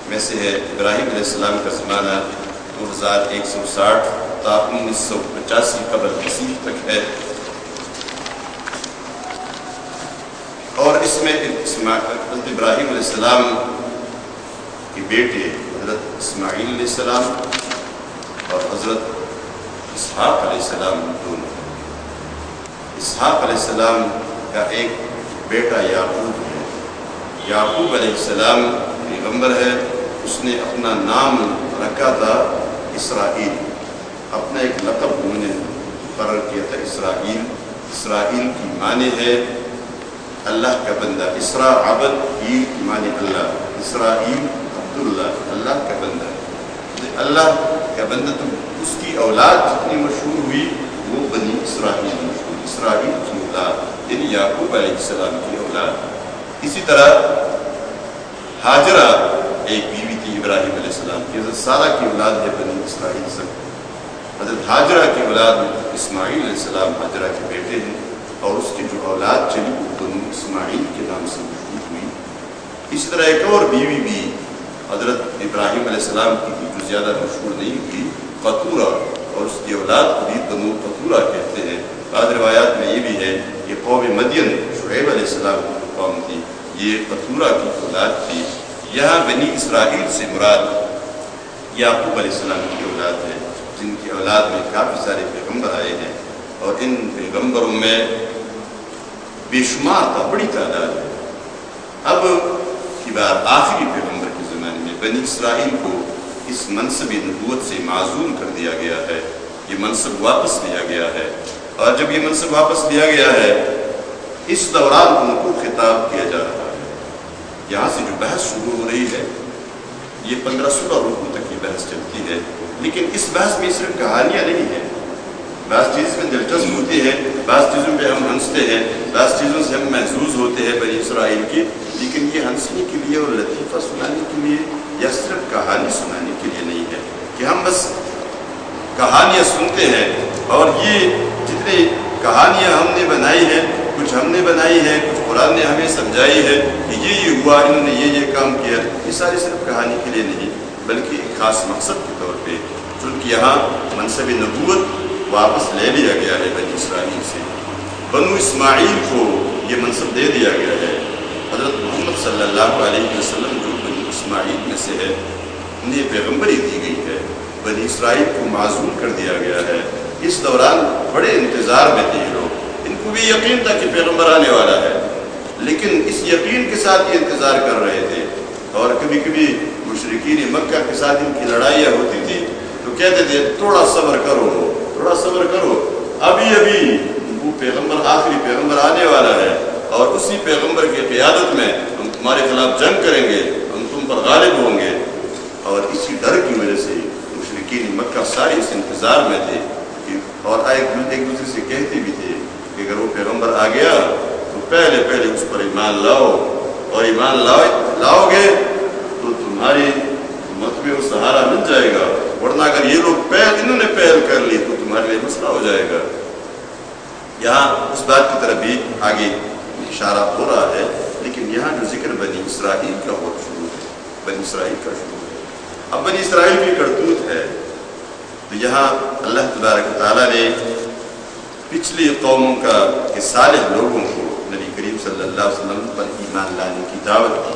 میں سے ہے۔ ابراہیم علیہ السلام کا زمانہ 2160 تا 1985 قبل مسیح تک ہے، اور اس میں حضرت ابراہیم علیہ السلام کے بیٹے حضرت اسماعیل علیہ السلام اور حضرت اسحاق علیہ السلام دونوں۔ اسحاق علیہ السلام کا ایک بیٹا یعقوب ہے، یعقوب علیہ السلام پیغمبر ہے، اس نے اپنا نام رکھا تھا اسرائیل، اپنا ایک لقب انہوں نے مقرر کیا تھا اسرائیل۔ اسرائیل کی معنی ہے اللہ کا بندہ، اسرا عبد، عید کی معنی اللہ، اسرائیل عبداللہ، اللہ کا بندہ، اللہ کا بندہ۔ تو اس کی اولاد جتنی مشہور ہوئی وہ بنی اسرائیل مشہور، اسرائیل کی اولاد یعنی یعقوب علیہ السلام کی اولاد۔ اسی طرح ہاجرہ ایک بیوی تھی ابراہیم علیہ السلام کی، حضرت سارہ کی اولاد ہے بنی اسرائیل سب۔ حضرت ہاجرہ کی اولاد اسماعیل علیہ السلام ہاجرہ کے بیٹے ہیں، اور اس کی جو اولاد چلی وہ بنو اسماعیل کے نام سے مشہور ہوئی۔ اسی طرح ایک اور بیوی بھی حضرت ابراہیم علیہ السلام کی تھی جو زیادہ مشہور نہیں ہوئی، قطورہ، اور اس کی اولاد کو بھی بنو قطورہ کہتے ہیں۔ بعض روایات میں یہ بھی ہے کہ قوم مدین شعیب علیہ السلام کی قوم تھی، یہ قطورہ کی اولاد تھی۔ یہاں بنی اسرائیل سے مراد یعقوب علیہ السلام کی اولاد ہے، جن کی اولاد میں کافی سارے پیغمبر آئے ہیں، اور ان پیغمبروں میں بے شمار تھا، بڑی تعداد ہے۔ اب کی بار آخری پیغمبر کے زمانے میں بنی اسرائیل کو اس منصب نبوت سے معزول کر دیا گیا ہے، یہ منصب واپس لیا گیا ہے، اور جب یہ منصب واپس لیا گیا ہے اس دوران ان کو خطاب کیا جا رہا ہے۔ یہاں سے جو بحث شروع ہو رہی ہے یہ 15-16 رکوع تک کی بحث چلتی ہے، لیکن اس بحث میں صرف کہانیاں نہیں ہیں، بعض چیز میں دلچسپ ہوتی ہے، بعض چیزوں پہ ہم ہنستے ہیں، بعض چیزوں سے ہم محظوظ ہوتے ہیں بنی اسرائیل کی، لیکن یہ ہنسنے کے لیے اور لطیفہ سنانے کے لیے یا صرف کہانی سنانے کے لیے نہیں ہے کہ ہم بس کہانیاں سنتے ہیں، اور یہ جتنی کہانیاں ہم نے بنائی ہیں، کچھ ہم نے بنائی ہے، کچھ قرآن نے ہمیں سمجھائی ہے کہ یہ ہوا، انہوں نے یہ کام کیا، یہ ساری صرف کہانی کے لیے نہیں بلکہ ایک خاص مقصد کے طور پہ، چونکہ یہاں منصب نبوت واپس لے لیا گیا ہے بنی اسرائیل سے، بنو اسماعیل کو یہ منصب دے دیا گیا ہے۔ حضرت محمد صلی اللہ علیہ وسلم جو بنی اسماعیل میں سے ہے انہیں پیغمبری دی گئی ہے، بنی اسرائیل کو معزول کر دیا گیا ہے۔ اس دوران بڑے انتظار میں تھے یہ لوگ، ان کو بھی یقین تھا کہ پیغمبر آنے والا ہے، لیکن اس یقین کے ساتھ یہ انتظار کر رہے تھے، اور کبھی کبھی مشرکین مکہ کے ساتھ ان کی لڑائیاں ہوتی تھی تو کہتے تھے تھوڑا صبر کرو، تھوڑا صبر کرو، ابھی وہ پیغمبر آخری پیغمبر آنے والا ہے، اور اسی پیغمبر کی قیادت میں ہم تمہارے خلاف جنگ کریں گے، ہم تم پر غالب ہوں گے۔ اور اسی ڈر کی وجہ سے مشرکین مکہ سارے اس انتظار میں تھے، اور ایک دوسرے سے کہتے بھی تھے کہ اگر وہ پیغمبر آ گیا تو پہلے اس پر ایمان لاؤ، اور ایمان لاؤ گے تو تمہاری امت میں وہ سہارا مل جائے گا، ورنہ اگر یہ لوگ انہوں نے پہل کر لی تو تمہارے لیے مسئلہ ہو جائے گا۔ یہاں اس بات کی طرف بھی آگے اشارہ ہو رہا ہے، لیکن یہاں جو ذکر بنی اسرائیل کا ہوا شروع ہے، بنی اسرائیل کا شروع ہے۔ اب بنی اسرائیل کی کرتوت ہے تو یہاں اللہ تبارک و تعالیٰ نے پچھلی قوموں کے صالح لوگوں کو نبی کریم صلی اللہ علیہ وسلم پر ایمان لانے کی دعوت کی،